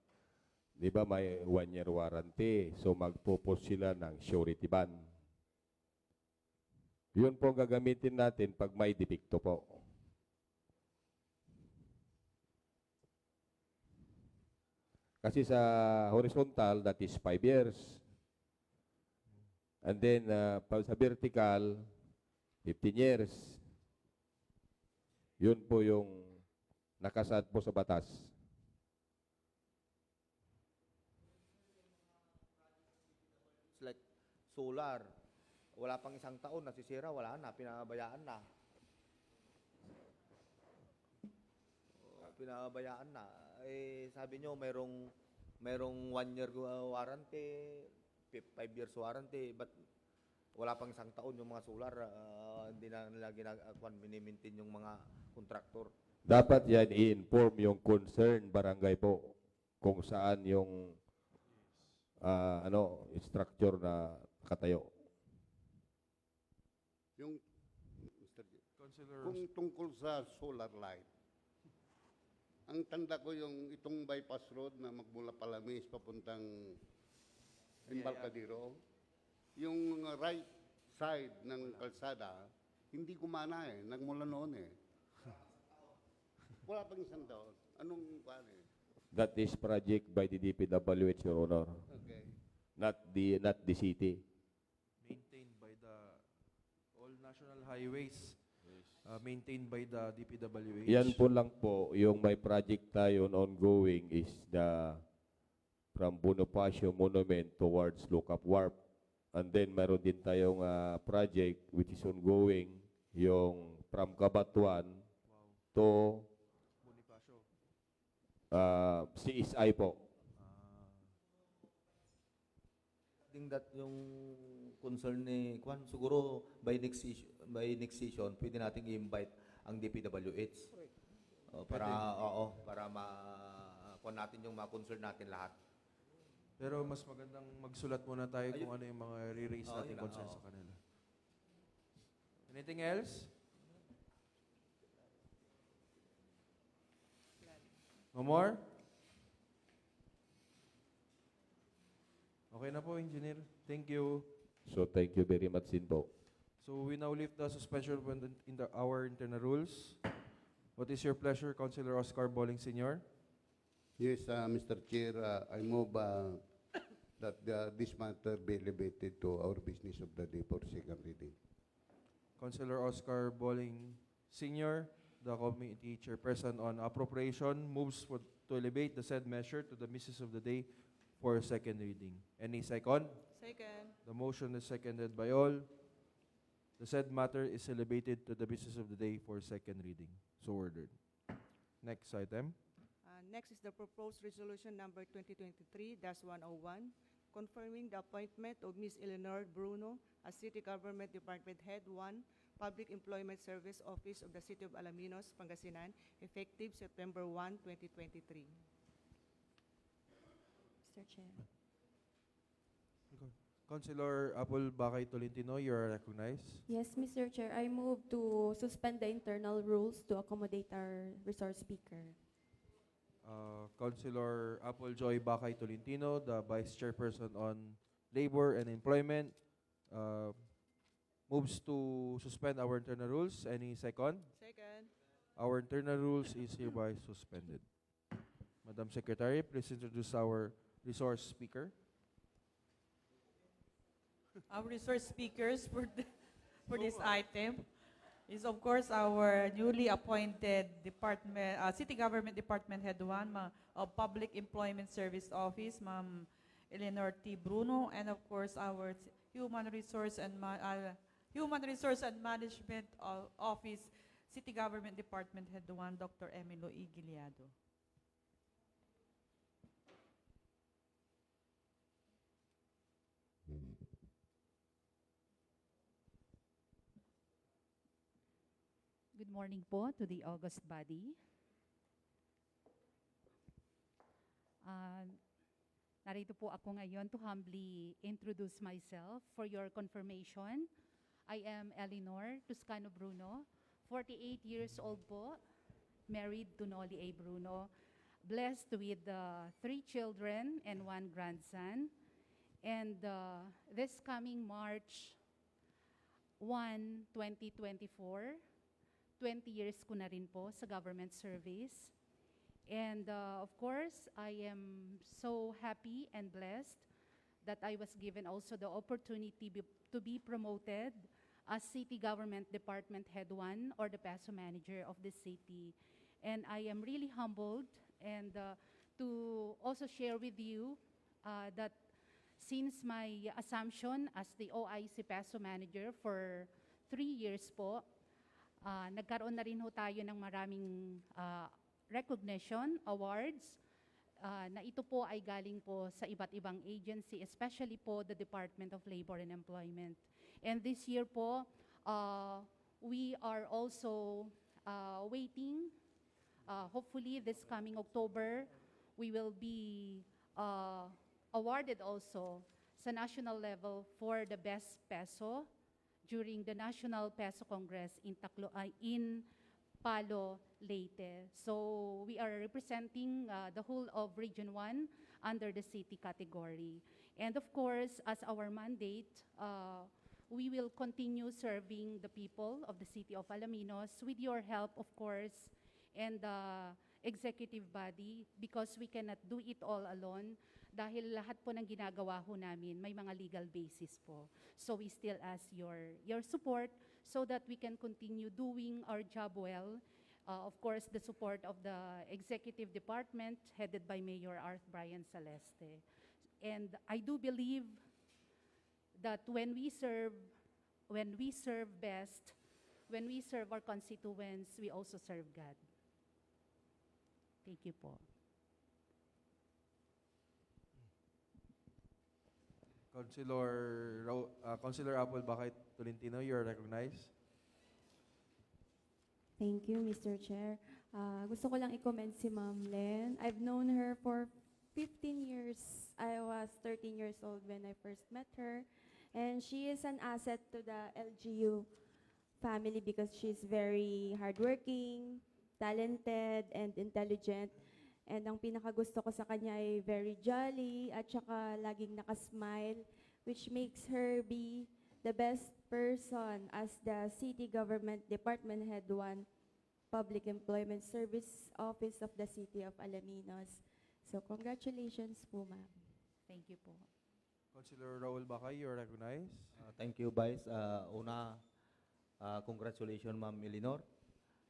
di ba may 1-year warranty, so magpo-post sila ng surety bond. Yun po ang gagamitin natin pag may depekto po. Kasi sa horizontal, that is 5 years. And then, sa vertical, 15 years. Yun po yung nakasad po sa batas. It's like solar. Wala pang isang taon, nasisira, wala na, pinabayaan na. Pinabayaan na. Eh, sabi nyo, merong 1-year warranty, 5 years warranty, but wala pang isang taon yung mga solar, hindi na nila minimintin yung mga kontraktor. Dapat yan i-inform yung concern barangay po kung saan yung structure na katayo. Yung Mr. Councilor Kung tungkol sa solar light, ang tanda ko yung itong bypass road na magmula Palamis papuntang Embarcadero, yung right side ng kalsada, hindi gumana nagmula noon Wala pang isang taon. Anong paano That is project by the DPWH, Your Honor. Okay. Not the city. maintained by the all national highways maintained by the DPWH. Yan po lang po, yung may project tayo ongoing is from Bonifacio Monument towards Lookup Warp. And then meron din tayong project which is ongoing, yung from Cabatuan to Bonifacio. CSI po. I think that yung concern ni Kwan, siguro by next session, pwede nating i-invite ang DPWH. Para ma-kwan natin yung mga concern natin lahat. Pero mas magandang magsulat muna tayo kung ano yung mga re-raise natin yun lang, concerns sa kanila. Anything else? No more? Okay na po, Engineer. Thank you. So thank you very much din po. So we now lift the suspension our internal rules. What is your pleasure, Councilor Oscar Bowling Sr.? Yes, Mr. Chair, I move that this matter be elevated to our business of the day for second reading. Councilor Oscar Bowling Sr., the committee chairperson on appropriation, moves to elevate the said measure to the business of the day for second reading. Any second? Second. The motion is seconded by all. The said matter is elevated to the business of the day for second reading. So ordered. Next item. Next is the proposed resolution number 2023-101, confirming the appointment of Ms. Eleanor Bruno as City Government Department Head 1, Public Employment Service Office of the City of Alaminos, Pangasinan, effective September 1, 2023. Mr. Chair. Councilor Apple Bakay Tolentino, you are recognized. Yes, Mr. Chair, I move to suspend the internal rules to accommodate our resource speaker. Councilor Apple Joy Bakay Tolentino, the Vice Chairperson on Labor and Employment, moves to suspend our internal rules. Any second? Second. Our internal rules is hereby suspended. Madam Secretary, please introduce our resource speaker. Our resource speakers for this item is of course our newly appointed department, City Government Department Head 1 of Public Employment Service Office, Ma'am Eleanor T. Bruno, and of course our Human Resource and Management Office, City Government Department Head 1, Dr. Emilo E. Giliado. Good morning po to the August body. Narito po ako ngayon to humbly introduce myself for your confirmation. I am Eleanor Toscano Bruno, 48 years old po, married to Noli A. Bruno, blessed with 3 children and 1 grandson. And this coming March 1, 2024, 20 years ko na rin po sa government service. And of course, I am so happy and blessed that I was given also the opportunity to be promoted as City Government Department Head 1 or the PESO Manager of the city. And I am really humbled and to also share with you that since my assumption as the OIC PESO Manager for 3 years po, nagkaroon na rin ho tayo ng maraming recognition, awards, na ito po ay galing po sa iba't ibang agency, especially po the Department of Labor and Employment. And this year po, we are also waiting, hopefully this coming October, we will be awarded also sa national level for the best PESO during the National PESO Congress in Palo, Leyte. So we are representing the whole of Region 1 under the city category. And of course, as our mandate, we will continue serving the people of the city of Alaminos with your help, of course, and the executive body, because we cannot do it all alone. Dahil lahat po ng ginagawa ho namin, may mga legal basis po. So we still ask your support so that we can continue doing our job well. Of course, the support of the executive department headed by Mayor Arth Brian Celeste. And I do believe that when we serve best, when we serve our constituents, we also serve God. Thank you po. Councilor Apple Bakay Tolentino, you are recognized. Thank you, Mr. Chair. Gusto ko lang i-comment si Ma'am Len. I've known her for 15 years. I was 13 years old when I first met her. And she is an asset to the LGU family because she's very hardworking, talented, and intelligent. And ang pinakagusto ko sa kanya ay very jolly at saka laging nakasmile, which makes her be the best person as the City Government Department Head 1 Public Employment Service Office of the City of Alaminos. So congratulations po, ma'am. Thank you po. Councilor Raul Bacay, you're recognized. Thank you, Vice. Congratulations, Ma'am Elinor.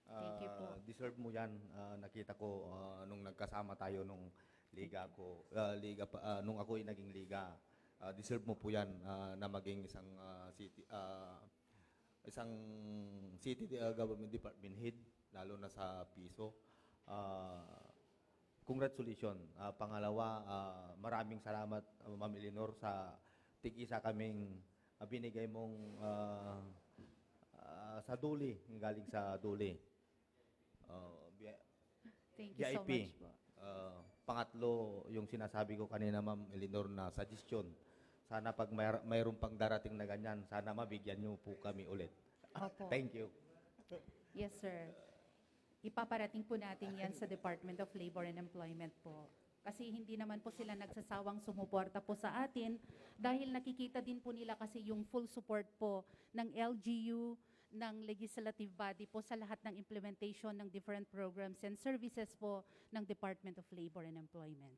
Thank you po. Deserve mo yan. Nakita ko nung nagkasama tayo nung nung ako'y naging liga. Deserve mo po yan na maging isang city government department head, lalo na sa piso. Congratulations. Pangalawa, maraming salamat, Ma'am Elinor, sa tig-isa kaming binigay mong sa Duli, galing sa Duli. Thank you so VIP. much po. Pangatlo, yung sinasabi ko kanina, Ma'am Elinor, na suggestion. Sana pag mayroon pang darating na ganyan, sana mabigyan niyo po kami ulit. Opo. Thank you. Yes, sir. Ipaparating po natin yan sa Department of Labor and Employment po. Kasi hindi naman po sila nagsasawang sumuporta po sa atin dahil nakikita din po nila kasi yung full support po ng LGU, ng legislative body po sa lahat ng implementation ng different programs and services po ng Department of Labor and Employment.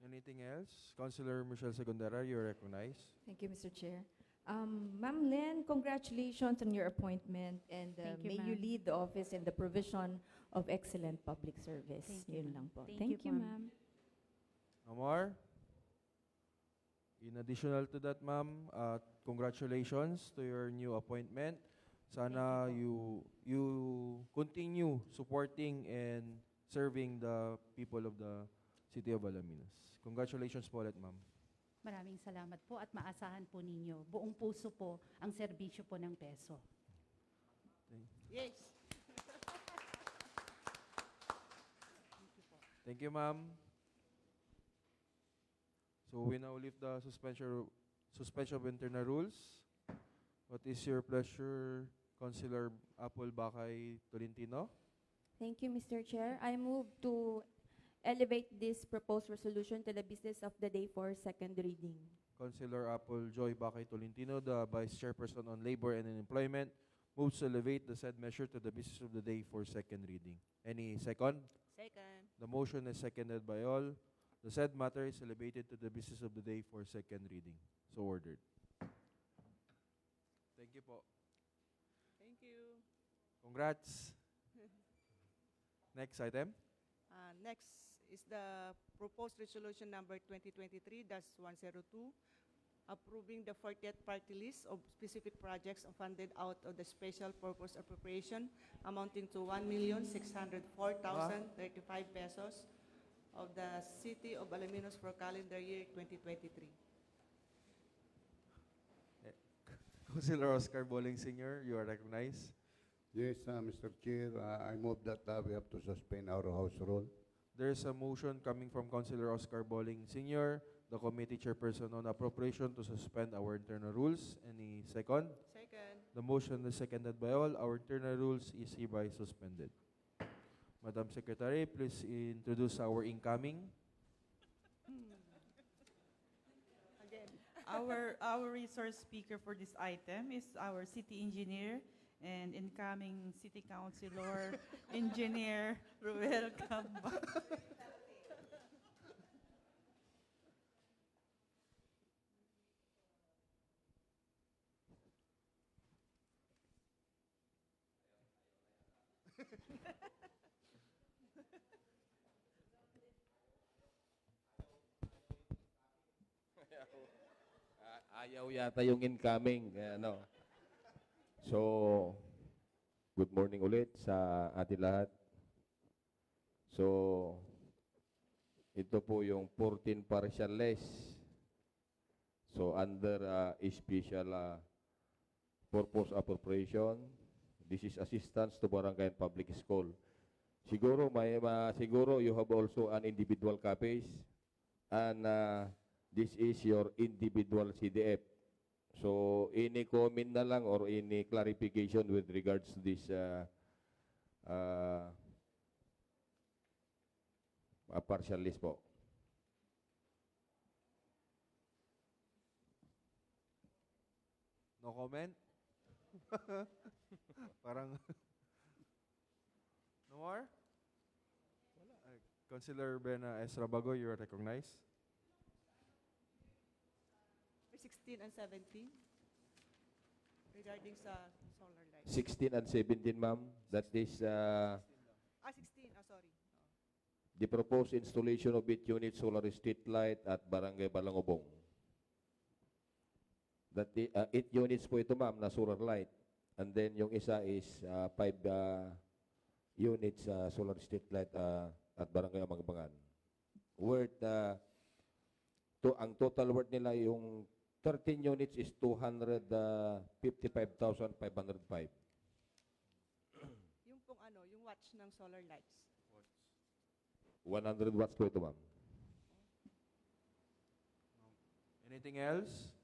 Anything else? Councilor Michelle Segundera, you're recognized. Thank you, Mr. Chair. Ma'am Lynn, congratulations on your appointment and Thank you, may you ma'am. lead the office in the provision of excellent public service. Thank you, Yun ma'am. lang po. Thank you, ma'am. No more? In additional to that, ma'am, congratulations to your new appointment. Sana you continue supporting and serving the people of the City of Alaminos. Congratulations po ulit, ma'am. Maraming salamat po at maasahan po ninyo. Buong puso po ang serbisyo po ng peso. Yes. Thank you, ma'am. So we now lift the suspension of internal rules. What is your pleasure, Councilor Apple Bacay Tolentino? Thank you, Mr. Chair. I move to elevate this proposed resolution to the business of the day for second reading. Councilor Apple Joy Bacay Tolentino, the Vice Chairperson on Labor and Employment, moves to elevate the said measure to the business of the day for second reading. Any second? Second. The motion is seconded by all. The said matter is elevated to the business of the day for second reading. So ordered. Thank you po. Thank you. Congrats. Next item. Next is the proposed resolution number 2023-102, approving the 40th party list of specific projects funded out of the special purpose appropriation amounting to 1,604,035 pesos of the City of Alaminos for calendar year 2023. Councilor Oscar Boling Sr., you are recognized. Yes, Mr. Chair, I move that we have to suspend our House rule. There's a motion coming from Councilor Oscar Boling Sr., the committee chairperson on appropriation, to suspend our internal rules. Any second? Second. The motion is seconded by all. Our internal rules is hereby suspended. Madam Secretary, please introduce our incoming. Again. Our resource speaker for this item is our city engineer and incoming city councilor, engineer Ruel Camba. Ayaw yata yung incoming. Ano. So, good morning ulit sa ating lahat. So, ito po yung 14 partial list. So, under a special purpose appropriation, this is assistance to barangay and public school. Siguro, siguro you have also an individual copies and this is your individual CDF. So, any comment na lang or any clarification with regards to this partial list po. No comment? Parang no more? Wala. Councilor Bena S. Rabago, you are recognized. 16 and 17 regarding sa solar lights. 16 and 17, ma'am. That is 16, sorry. the proposed installation of 8 unit solar street light at Barangay Balangobong. That 8 units po ito, ma'am, na solar light. And then yung isa is 5 units solar street light at Barangay Amangbangan. Worth, ang total worth nila yung 13 units is 255,505. Yung pong yung watch ng solar lights. 100 watts po ito, ma'am. Anything else?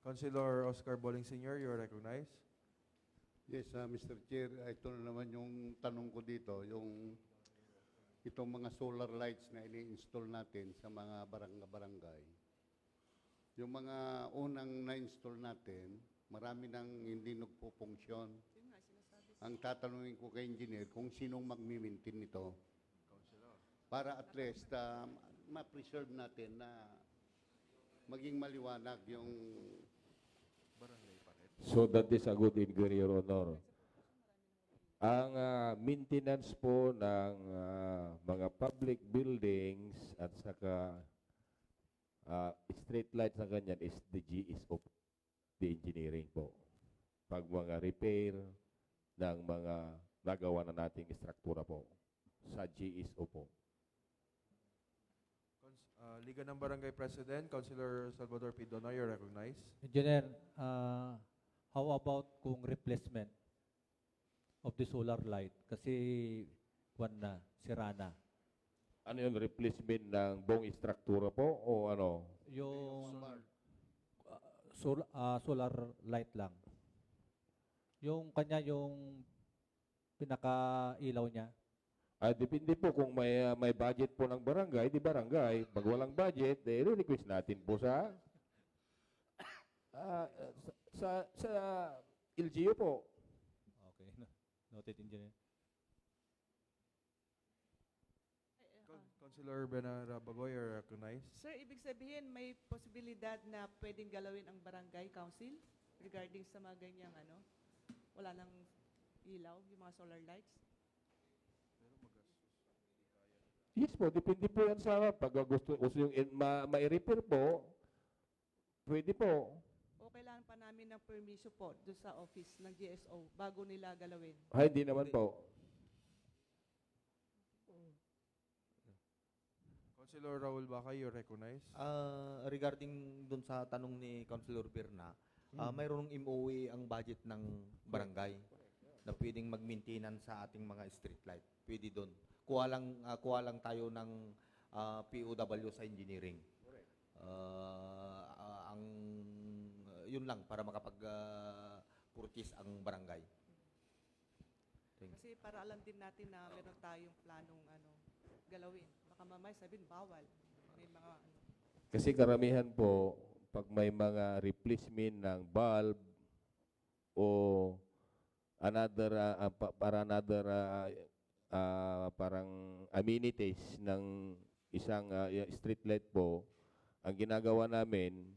Councilor Oscar Boling Sr., you are recognized. Yes, Mr. Chair, ito na naman yung tanong ko dito, itong mga solar lights na ini-install natin sa mga barangay. Yung mga unang na-install natin, marami nang hindi nagpo-function. Ang tatanungin ko kay engineer kung sinong magmi-maintain nito. Para at least ma-preserve natin na maging maliwanag yung barangay pa rin. So that is a good inquiry, Your Honor. Ang maintenance po ng mga public buildings at saka street lights na ganyan is the GSO, the engineering po. Pag mga repair ng mga nagawa na nating struktura po sa GSO po. Liga ng Barangay President, Councilor Salvador P. Donoy, you're recognized. Engineer, how about kung replacement of the solar light? Kasi, sira na. Ano yung replacement ng buong struktura po o ano? Yung solar light lang. Yung kanya, yung pinaka-ilaw niya. Depende po kung may budget po ng barangay, di barangay. Pag walang budget, request natin po sa LGU po. Okay. Noted, engineer. Councilor Bena Rabago, you're recognized. Sir, ibig sabihin may posibilidad na pwedeng galawin ang barangay council regarding sa mga ganyang wala nang ilaw, yung mga solar lights? Yes po, depende po yan sa pag gusto yung ma-repair po, pwede po. O kailangan pa namin ng permission po doon sa office ng GSO bago nila galawin? Hindi naman po. Councilor Raul Bacay, you're recognized. Regarding dun sa tanong ni Councilor Birna, mayroong MOA ang budget ng barangay na pwedeng mag-maintenance sa ating mga street light. Pwede doon. Kuha lang tayo ng POW sa engineering. Yun lang para makapag-purchase ang barangay. Kasi para alam din natin na meron tayong planong galawin. Baka mamay sabihin bawal. May mga Kasi karamihan po, pag may mga replacement ng bulb o parang amenities ng isang street light po, ang ginagawa namin,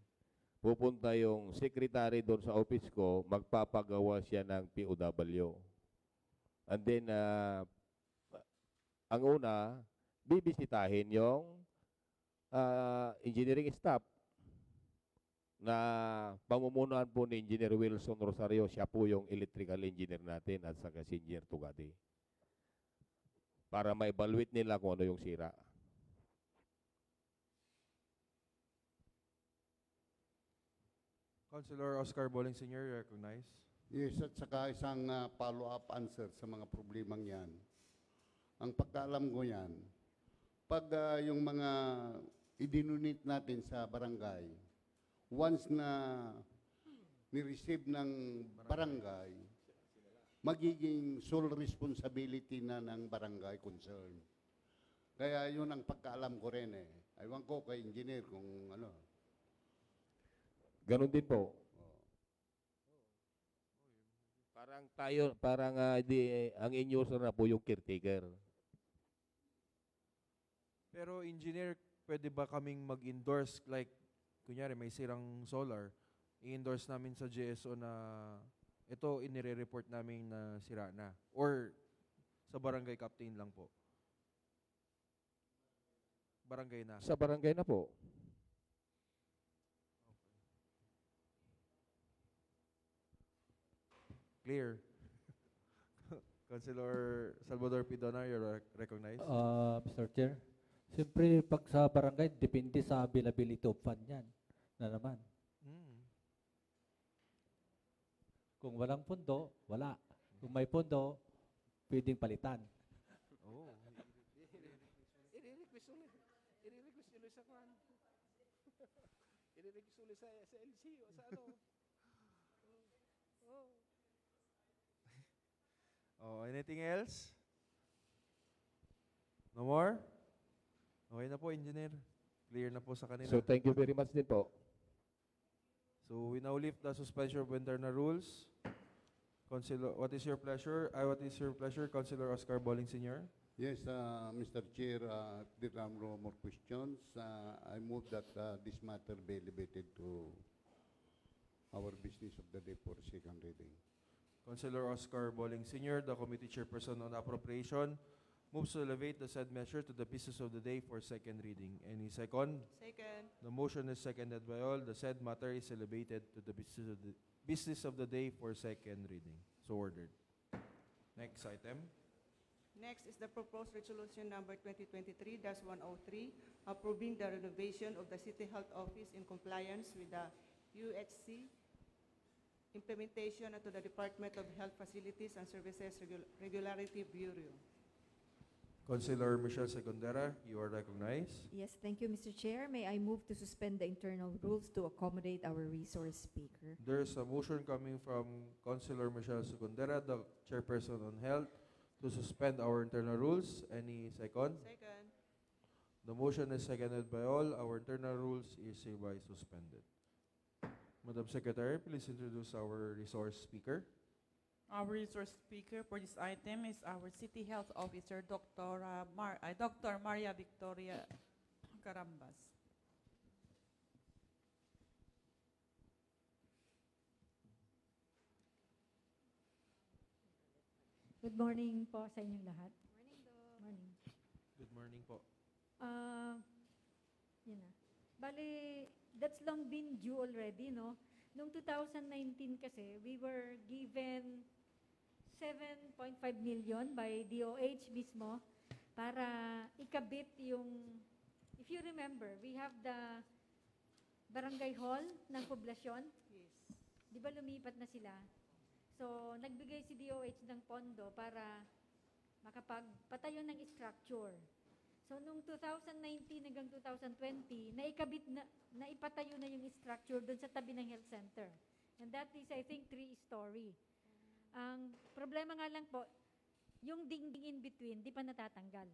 pupunta yung secretary doon sa office ko, magpapagawa siya ng POW. And then, ang una, bibisitahin yung engineering staff na pamumunuan po ni Engineer Wilson Rosario. Siya po yung electrical engineer natin at saka si Engineer Tugati. Para ma-evaluate nila kung ano yung sira. Councilor Oscar Boling Sr., you're recognized. Yes, at saka isang follow-up answer sa mga problemang yan. Ang pagkaalam ko yan, pag yung mga idinunit natin sa barangay, once na ni-receive ng barangay, magiging sole responsibility na ng barangay concern. Kaya yun ang pagkaalam ko rin eh. Aywan ko kay engineer kung ano. Ganon din po. Oh. Parang ang in-user na po yung caretaker. Pero engineer, pwede ba kaming mag-endorse like kunyari may sirang solar, i-endorse namin sa GSO na ito inire-report namin na sira na or sa barangay captain lang po? Barangay na. Sa barangay na po. Clear. Councilor Salvador Pidona, you're recognized. Mr. Chair, siyempre pag sa barangay, depende sa availability of fund yan na naman. Kung walang pondo, wala. Kung may pondo, pwedeng palitan. Oh. I-request ulit sa kwan. I-request ulit sa LCO, sa ano. Oh, anything else? No more? Okay na po, engineer. Clear na po sa kanila. So thank you very much din po. So we now lift the suspension of internal rules. Councilor, what is your pleasure? What is your pleasure, Councilor Oscar Bowling Sr.? Yes, Mr. Chair, if there are no more questions, I move that this matter be elevated to our business of the day for second reading. Councilor Oscar Bowling Sr., the committee chairperson on appropriation, moves to elevate the said measure to the business of the day for second reading. Any second? Second. The motion is seconded by all. The said matter is elevated to the business of the day for second reading. So ordered. Next item. Next is the proposed resolution number 2023-103, approving the renovation of the City Health Office in compliance with the UHC implementation to the Department of Health Facilities and Services Regularity Bureau. Councilor Michelle Segundera, you are recognized. Yes, thank you, Mr. Chair. May I move to suspend the internal rules to accommodate our resource speaker? There's a motion coming from Councilor Michelle Segundera, the chairperson on health, to suspend our internal rules. Any second? Second. The motion is seconded by all. Our internal rules is hereby suspended. Madam Secretary, please introduce our resource speaker. Our resource speaker for this item is our City Health Officer, Dr. Maria Victoria Carambas. Good morning po sa inyong lahat. Morning. Good morning po. Yun na. Bali, that's long been due already, no? Noong 2019 kasi, we were given 7.5 million by DOH mismo para ikabit yung, if you remember, we have the barangay hall ng poblasyon. Yes. Di ba lumipat na sila? So, nagbigay si DOH ng pondo para makapagpatayo ng structure. So, noong 2019 hanggang 2020, naipatayo na yung structure doon sa tabi ng health center. And that is, I think, 3-story. Ang problema nga lang po, yung dingding in between, di pa natatanggal.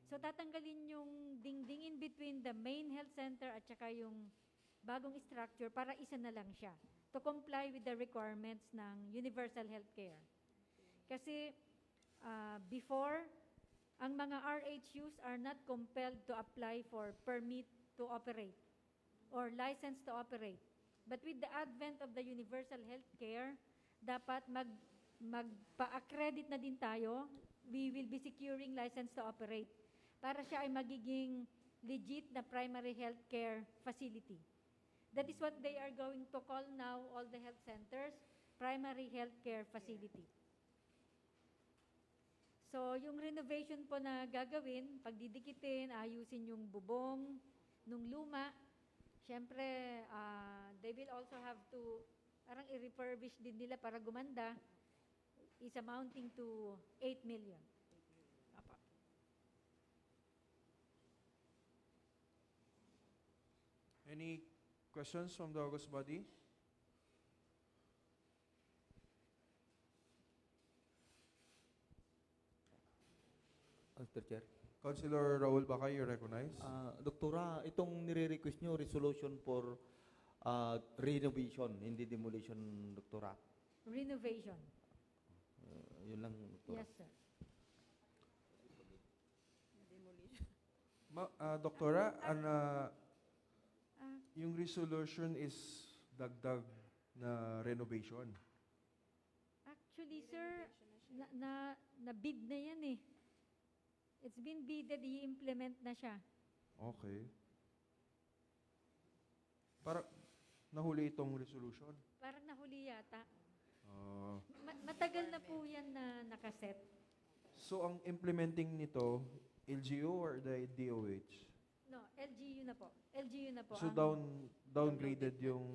So, tatanggalin yung dingding in between the main health center at saka yung bagong structure para isa na lang siya to comply with the requirements ng universal healthcare. Kasi before, ang mga RHUs are not compelled to apply for permit to operate or license to operate. But with the advent of the universal healthcare, dapat magpa-accredit na din tayo. We will be securing license to operate para siya ay magiging legit na primary healthcare facility. That is what they are going to call now all the health centers, primary healthcare facility. So, yung renovation po na gagawin, pagdidikitin, ayusin yung bubong, nung luma, syempre, they will also have to, parang i-refurbish din nila para gumanda, is amounting to 8 million. Apa. Any questions from the August body? Mr. Chair. Councilor Raul Bacay, you recognize? Doktora, itong nire-request nyo, resolution for renovation, hindi demolition, Doktora. Renovation. Yun lang, Doktora. Yes, sir. Doktora, yung resolution is dagdag na renovation. Actually, sir, na-bid na yan eh. It's been bidded, i-implement na siya. Okay. Para nahuli itong resolution. Parang nahuli yata. Ah, Matagal na po yan na nakaset. so ang implementing nito, LGU or the DOH? No, LGU na po. LGU na po. So downgraded yung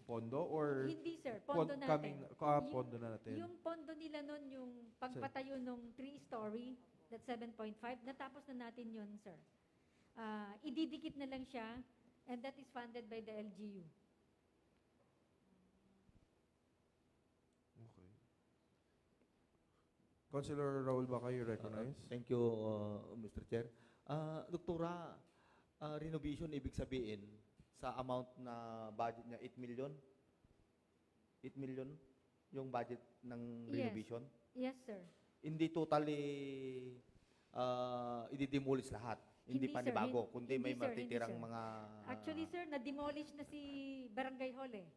pondo or Hindi, sir. Pondo natin. pondo na natin. Yung pondo nila nun, yung pagpatayo nung 3-story, that's 7.5, natapos na natin yun, sir. Ididikit na lang siya, and that is funded by the LGU. Okay. Councilor Raul Bacay, you recognize? Thank you, Mr. Chair. Doktora, renovation, ibig sabihin, sa amount na budget niya, 8 million? 8 million yung budget ng renovation? Yes, sir. Hindi totally i-demolish lahat. Hindi pa sir. bago, kundi may Hindi, sir. matitirang Hindi, sir. mga... Actually, sir, na-demolish na si Barangay Hall eh.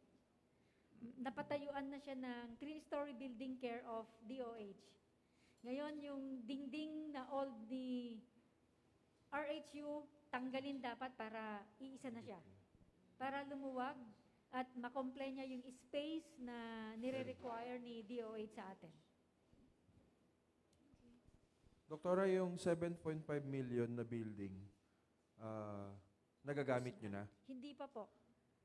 Napatayuan na siya ng 3-story building care of DOH. Ngayon, yung dingding na old ni RHU, tanggalin dapat para iisa na siya. Para lumuwag at makomplay niya yung space na nire-require ni DOH sa atin. Doktora, yung 7.5 million na building, nagagamit nyo na? Hindi pa po.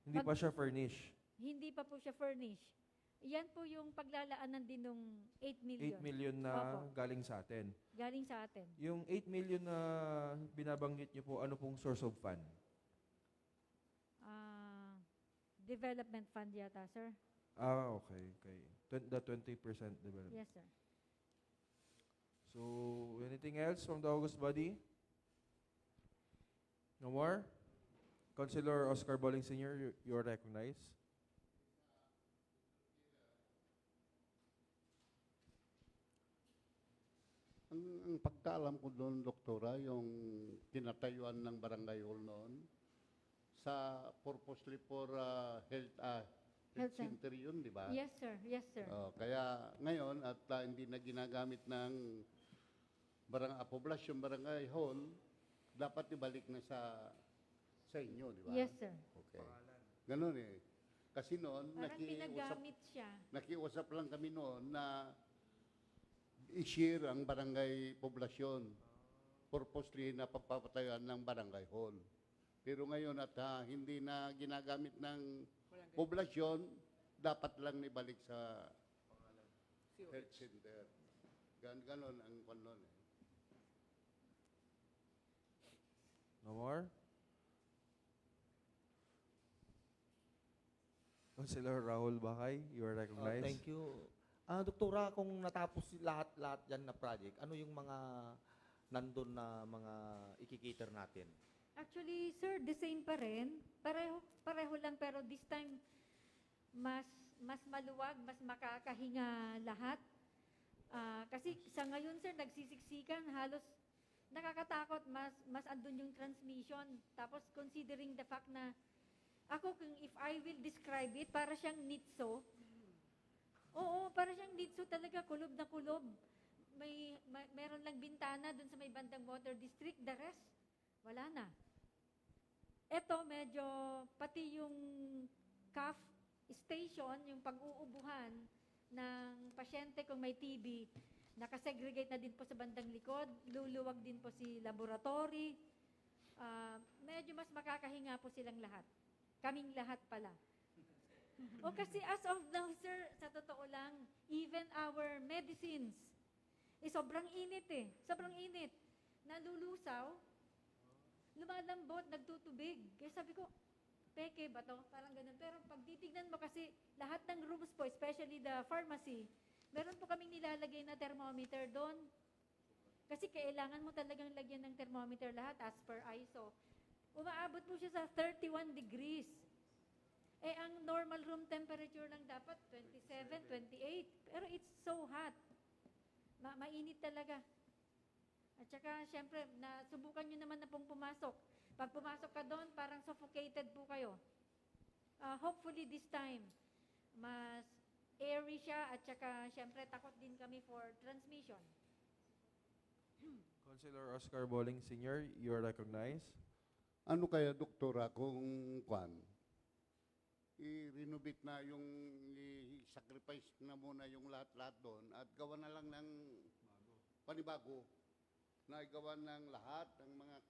Hindi pa siya furnish? Hindi pa po siya furnish. Yan po yung paglalaanan din ng 8 million. 8 million na Opo. galing sa atin. Galing sa atin. Yung 8 million na binabanggit nyo po, ano pong source of fund? Development fund yata, sir. Okay. The 20% development. Yes, sir. So, anything else from the August body? No more? Councilor Oscar Boling Sr., you are recognized. Ang pagkaalam ko doon, Doktora, yung tinatayuan ng barangay hall noon, sa purposely for health center yun, di ba? Yes, sir. Yes, sir. Kaya ngayon, at hindi na ginagamit ng poblasyon barangay hall, dapat ibalik na sa inyo, di ba? Yes, sir. Okay. Ganun eh. Kasi noon, Parang pinagamit siya. nakiusap lang kami noon na i-share ang barangay poblasyon purposely na pagpapatayan ng barangay hall. Pero ngayon at hindi na ginagamit ng poblasyon, dapat lang ibalik sa health center. Ganon ang kanon eh. No more? Councilor Raul Bacay, you are recognized. Thank you. Doktora, kung natapos lahat yan na project, ano yung mga nandun na mga ikikiter natin? Actually, sir, the same pa rin. Pareho lang, pero this time, mas maluwag, mas makakahinga lahat. Kasi sa ngayon, sir, nagsisiksikan, halos nakakatakot, mas andun yung transmission. Tapos, considering the fact na, if I will describe it, para siyang nitso. Oo, para siyang nitso talaga, kulob na kulob. Meron lang bintana dun sa may bandang water district, the rest, wala na. Ito, medyo, pati yung CAF station, yung pag-uubuhan ng pasyente kung may TB, nakasegregate na din po sa bandang likod, luluwag din po si laboratory. Medyo mas makakahinga po silang lahat. Kaming lahat pala. Kasi as of now, sir, sa totoo lang, even our medicines, sobrang init eh. Sobrang init. Nalulusaw, lumalambot, nagtutubig. Kaya sabi ko, peke ba to? Parang ganun. Pero pag titignan mo kasi, lahat ng rooms po, especially the pharmacy, meron po kaming nilalagay na thermometer doon. Kasi kailangan mo talagang lagyan ng thermometer lahat as per ISO. Umaabot po siya sa 31 degrees. Eh, ang normal room temperature lang dapat 27, 28. Pero it's so hot. Mainit talaga. At saka, syempre, nasubukan nyo naman na pong pumasok. Pag pumasok ka doon, parang suffocated po kayo. Hopefully this time, mas airy siya at saka, syempre, takot din kami for transmission. Councilor Oscar Bowling Sr., you are recognized. Ano kaya, doktora, kung i-renovate na yung i-sacrifice na muna yung lahat-lahat doon at gawa na lang ng panibago na igawa ng lahat ng mga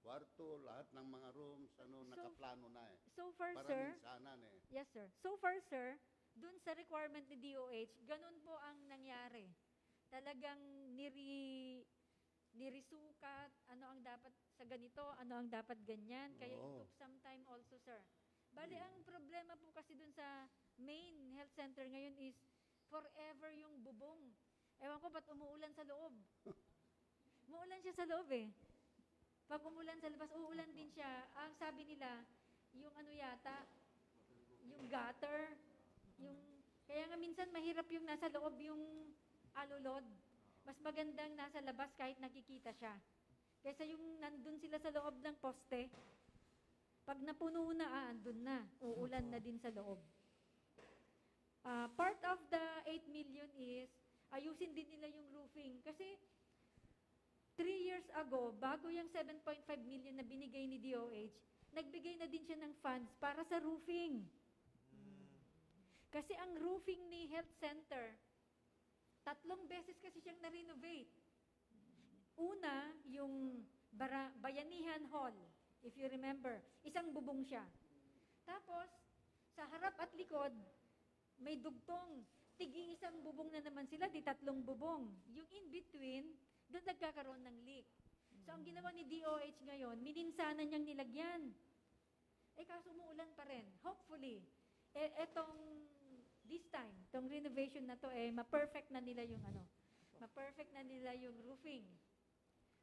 kwarto, lahat ng mga rooms, nakaplano na eh. So far, Para sir, minsanan eh. yes, sir. So far, sir, dun sa requirement ni DOH, ganun po ang nangyari. Talagang nirisukat, ano ang dapat sa ganito, ano ang dapat ganyan. Kaya it took some time also, sir. Bali, ang problema po kasi dun sa main health center ngayon is forever yung bubong. Ewan ko ba't umuulan sa loob. Umuulan siya sa loob eh. Pag umulan sa labas, uulan din siya. Ang sabi nila, yung ano yata, yung gutter, kaya nga minsan mahirap yung nasa loob yung alulod. Mas magandang nasa labas kahit nakikita siya. Kaysa yung nandun sila sa loob ng poste, pag napuno na, andun na. Uulan na din sa loob. Part of the 8 million is, ayusin din nila yung roofing. Kasi, 3 years ago, bago yung 7.5 million na binigay ni DOH, nagbigay na din siya ng funds para sa roofing. Kasi ang roofing ni health center, 3 beses kasi siyang na-renovate. Una, yung Bayanihan Hall, if you remember, isang bubong siya. Tapos, sa harap at likod, may dugtong. Isang bubong na naman sila, 3 bubong. Yung in-between, doon nagkakaroon ng leak. So, ang ginawa ni DOH ngayon, mininsanan niyang nilagyan. Kaso umuulan pa rin. Hopefully, this time, itong renovation na to, ma-perfect na nila yung ma-perfect na nila yung roofing.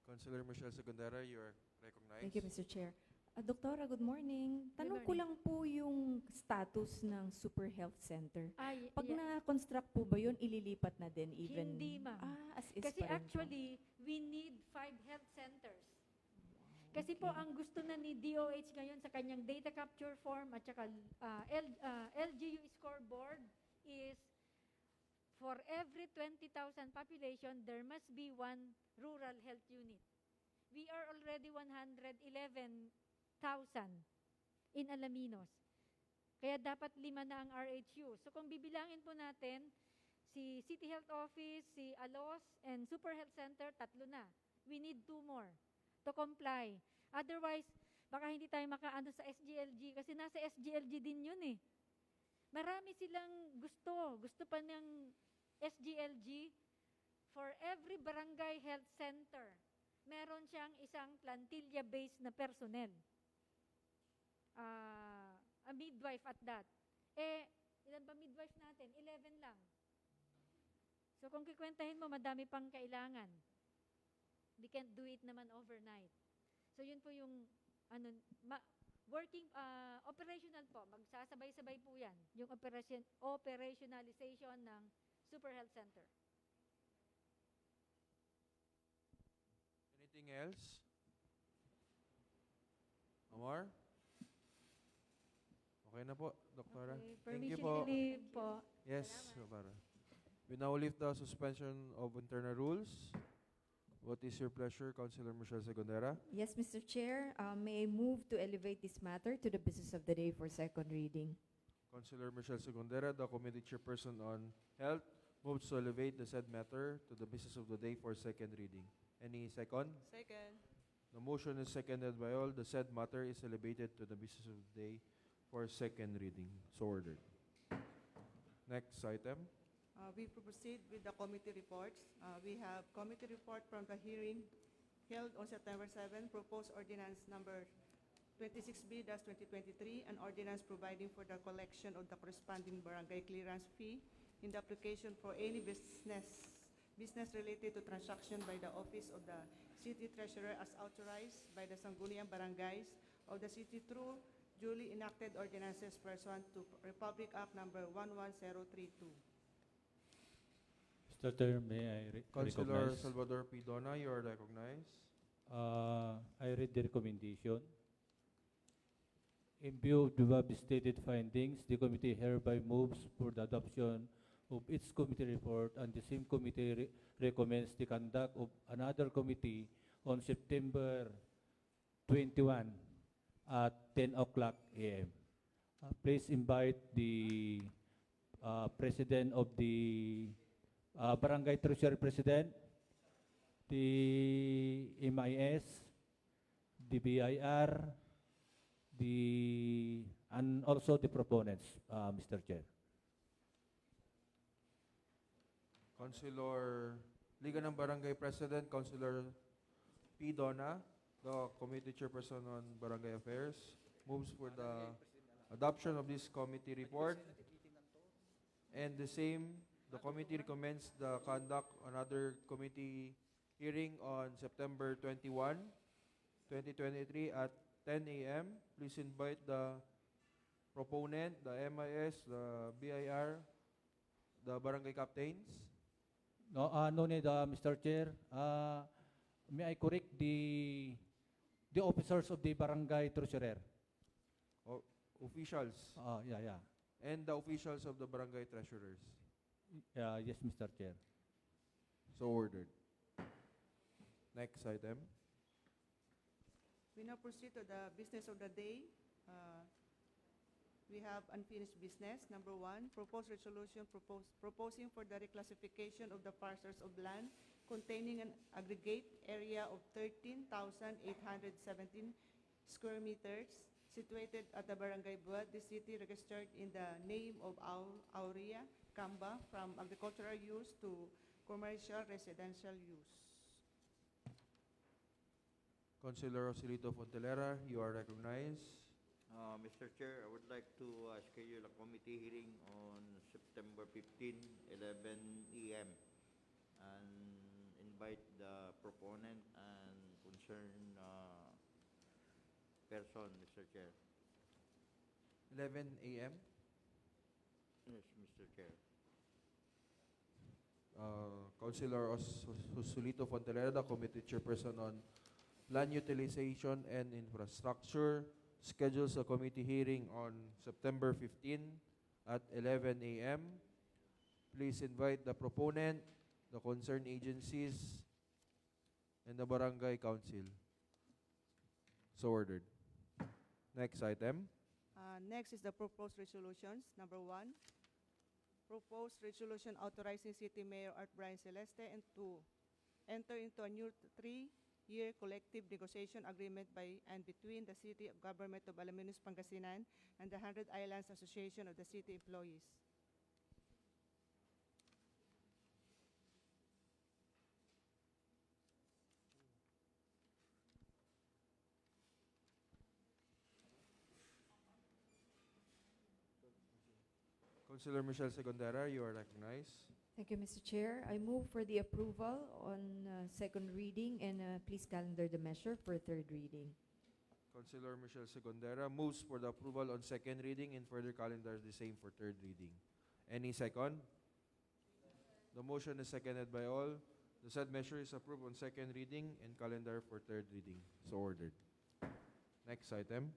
Councilor Michelle Segundera, you are recognized. Thank you, Mr. Chair. Doktora, good morning. Tanong ko lang po yung status ng Super Health Center. Pag na-construct po ba yun, ililipat na din even? Hindi, ma'am. As is Kasi pa rin po. actually, we need 5 health centers. Kasi po, ang gusto na ni DOH ngayon sa kanyang data capture form at saka LGU scoreboard is for every 20,000 population, there must be 1 rural health unit. We are already 111,000 in Alaminos. Kaya dapat 5 na ang RHU. So kung bibilangin po natin, si City Health Office, si ALOS, and Super Health Center, 3 na. We need 2 more to comply. Otherwise, baka hindi tayo makaano sa SGLG kasi nasa SGLG din yun eh. Marami silang gusto pa ng SGLG for every barangay health center. Meron siyang isang plantilla-based na personnel. A midwife at that. Ilan ba midwife natin? 11 lang. So kung kikwentahin mo, madami pang kailangan. We can't do it naman overnight. So yun po yung working, operational po. Magsasabay-sabay po yan. Yung operationalization ng Super Health Center. Anything else? Omar? Okay na po, Doktora. Okay. Thank you Permission po. to leave po. Yes, Doktora. We now lift the suspension of internal rules. What is your pleasure, Councilor Michelle Segundera? Yes, Mr. Chair. May I move to elevate this matter to the business of the day for second reading? Councilor Michelle Segundera, the Committee Chairperson on Health, moves to elevate the said matter to the business of the day for second reading. Any second? Second. The motion is seconded by all. The said matter is elevated to the business of the day for second reading. So ordered. Next item. We proceed with the committee reports. We have committee report from the hearing held on September 7, proposed ordinance number 26B-2023, an ordinance providing for the collection of the corresponding barangay clearance fee in the application for any business business related to transaction by the office of the city treasurer as authorized by the Sangguniang Barangays of the city through duly enacted ordinances pursuant to Republic Act number 11032. Mr. Chair, may I Councilor recognize? Salvador P. Dona, you are recognized. I read the recommendation. In view of the above stated findings, the committee hereby moves for the adoption of its committee report, and the same committee recommends the conduct of another committee on September 21 at 10 o'clock a.m. Please invite the president of the barangay treasurer president, the MIS, the BIR, and also the proponents, Mr. Chair. Councilor Liga ng Barangay President, Councilor P. Dona, the Committee Chairperson on Barangay Affairs, moves for the adoption of this committee report. And the same, the committee recommends the conduct another committee hearing on September 21, 2023 at 10 a.m. Please invite the proponent, the MIS, the BIR, the barangay captains. No need, Mr. Chair. May I correct the officers of the barangay treasurer? Officials. Yeah. And the officials of the barangay treasurers. Yes, Mr. Chair. So ordered. Next item. We now proceed to the business of the day. We have unfinished business. Number 1, proposed resolution proposing for the reclassification of the parcels of land containing an aggregate area of 13,817 square meters situated at the Barangay Buad, the city registered in the name of Aurea Camba from agricultural use to commercial residential use. Councilor Rosilito Fontelera, you are recognized. Mr. Chair, I would like to schedule a committee hearing on September 15, 11 a.m. and invite the proponent and concerned person, Mr. Chair. 11 a.m. Yes, Mr. Chair. Councilor Rosilito Fontelera, the Committee Chairperson on Land Utilization and Infrastructure, schedules a committee hearing on September 15 at 11 a.m. Please invite the proponent, the concerned agencies, and the barangay council. So ordered. Next item. Next is the proposed resolutions. Number 1, proposed resolution authorizing City Mayor Art Brian Celeste and to enter into a new 3-year collective negotiation agreement by and between the City Government of Alaminos, Pangasinan and the 100 Islands Association of the City Employees. Councilor Michelle Segondera, you are recognized. Thank you, Mr. Chair. I move for the approval on second reading and please calendar the measure for third reading. Councilor Michelle Segondera moves for the approval on second reading and further calendar the same for third reading. Any second? The motion is seconded by all. The said measure is approved on second reading and calendar for third reading. So ordered. Next item.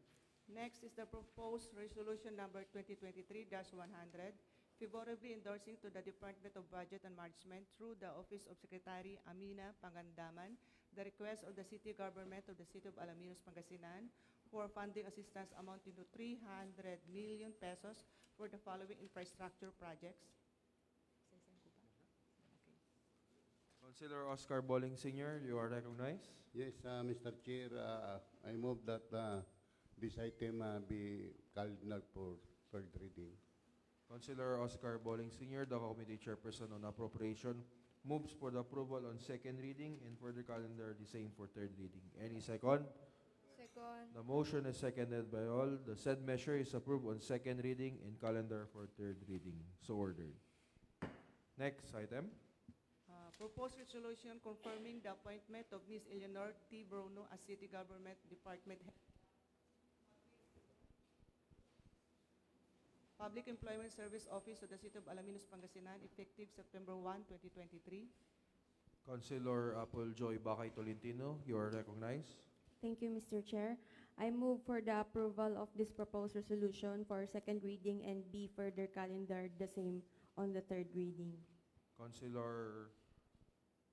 Next is the proposed resolution number 2023-100, favorably endorsing to the Department of Budget and Management through the Office of Secretary Amina Pangandaman the request of the City Government of the City of Alaminos, Pangasinan for funding assistance amounting to 300 million pesos for the following infrastructure projects. Councilor Oscar Boling Sr., you are recognized. Yes, Mr. Chair, I move that this item be called for third reading. Councilor Oscar Boling Sr., the Committee Chairperson on Appropriation, moves for the approval on second reading and further calendar the same for third reading. Any second? Second. The motion is seconded by all. The said measure is approved on second reading and calendar for third reading. So ordered. Next item. Proposed resolution confirming the appointment of Ms. Eleanor T. Bruno as City Government Department Head. Public Employment Service Office of the City of Alaminos, Pangasinan, effective September 1, 2023. Councilor Apple Joy Bakay Tolentino, you are recognized. Thank you, Mr. Chair. I move for the approval of this proposed resolution for second reading and be further calendared the same on the third reading. Councilor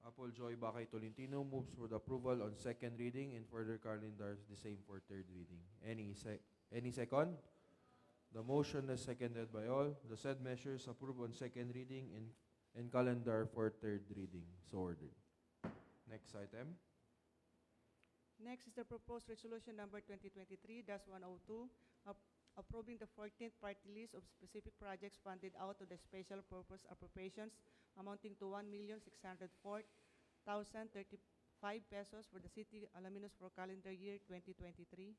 Apple Joy Bakay Tolentino moves for the approval on second reading and further calendars the same for third reading. Any second? The motion is seconded by all. The said measures approved on second reading and calendar for third reading. So ordered. Next item. Next is the proposed resolution number 2023-102, approving the 14th party list of specific projects funded out of the special purpose appropriations amounting to 1,604,035 pesos for the City Alaminos for calendar year 2023.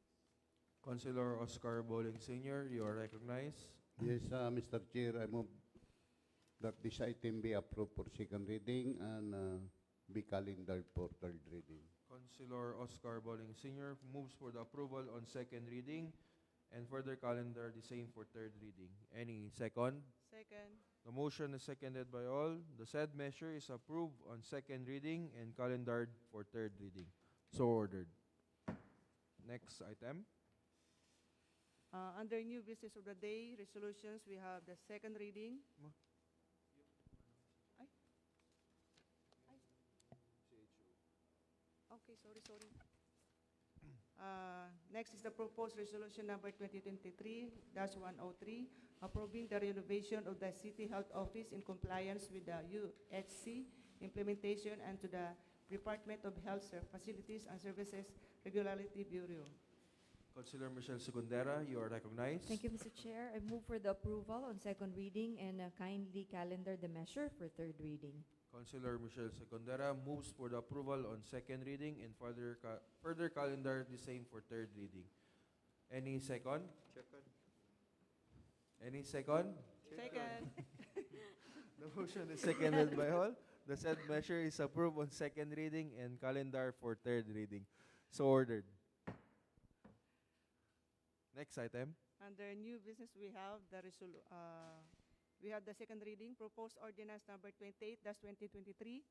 Councilor Oscar Bowling Sr., you are recognized. Yes, Mr. Chair, I move that this item be approved for second reading and be calendared for third reading. Councilor Oscar Bowling Sr. moves for the approval on second reading and further calendar the same for third reading. Any second? Second. The motion is seconded by all. The said measure is approved on second reading and calendared for third reading. So ordered. Next item. Under new business of the day, resolutions, we have the second reading. Ay. Ay. Okay, sorry. Next is the proposed resolution number 2023-103, approving the renovation of the City Health Office in compliance with the UHC implementation and to the Department of Health Facilities and Services Regularity Bureau. Councilor Michelle Segundera, you are recognized. Thank you, Mr. Chair. I move for the approval on second reading and kindly calendar the measure for third reading. Councilor Michelle Segundera moves for the approval on second reading and further calendar the same for third reading. Any second? Second. Any second? Second. The motion is seconded by all. The said measure is approved on second reading and calendar for third reading. So ordered. Next item. Under new business, we have the second reading, proposed ordinance number 28-2023,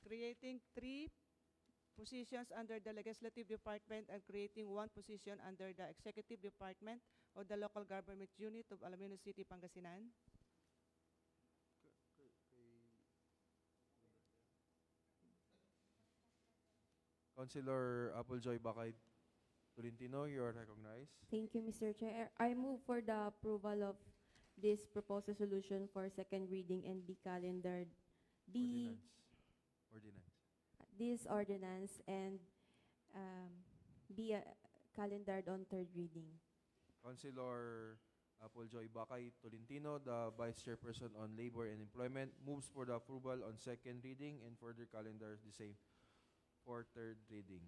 creating 3 positions under the Legislative Department and creating 1 position under the Executive Department of the Local Government Unit of Alaminos City, Pangasinan. Councilor Applejoy Bakay Tolentino, you are recognized. Thank you, Mr. Chair. I move for the approval of this proposed resolution for second reading and be calendared. Ordinance. This ordinance and be calendared on third reading. Councilor Applejoy Bakay Tolentino, the Vice Chairperson on Labor and Employment, moves for the approval on second reading and further calendar the same for third reading.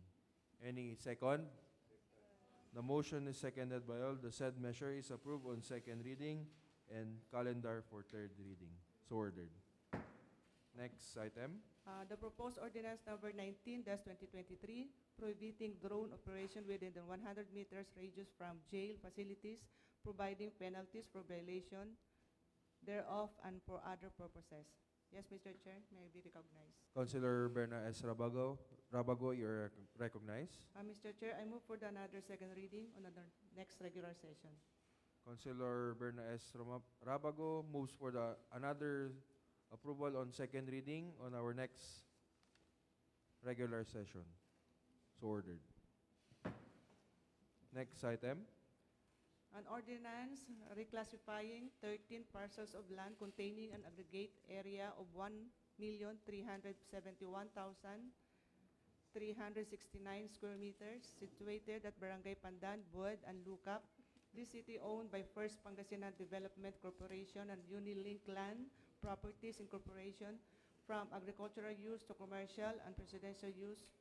Any second? The motion is seconded by all. The said measure is approved on second reading and calendar for third reading. So ordered. Next item. The proposed ordinance number 19-2023, prohibiting drone operation within the 100 meters radius from jail facilities, providing penalties for violation thereof and for other purposes. Yes, Mr. Chair, may I be recognized? Councilor Berna S. Rabago, you're recognized. Mr. Chair, I move for another second reading on the next regular session. Councilor Berna S. Rabago moves for another approval on second reading on our next regular session. So ordered. Next item. An ordinance reclassifying 13 parcels of land containing an aggregate area of 1,371,369 square meters situated at Barangay Pandan, Bued, and Lucap. This city owned by First Pangasinan Development Corporation and Unilink Land Properties Incorporation from agricultural use to commercial and residential use.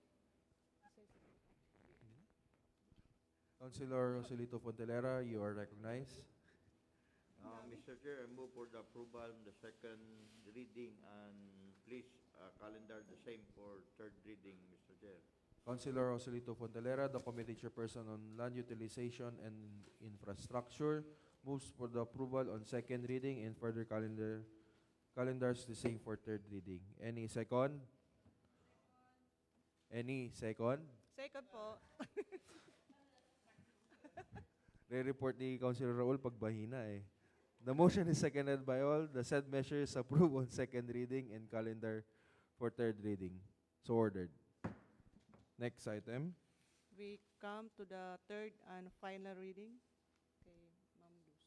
Councilor Joselito Fontelera, you are recognized. Mr. Chair, I move for the approval of the second reading and please calendar the same for third reading, Mr. Chair. Councilor Joselito Fontalera, the Committee Chairperson on Land Utilization and Infrastructure, moves for the approval on second reading and further calendars the same for third reading. Any second? Any second? Second po. Re-report ni Councilor Raul pagbahina eh. The motion is seconded by all. The said measure is approved on second reading and calendar for third reading. So ordered. Next item. We come to the third and final reading. Okay, Ma'am Luz.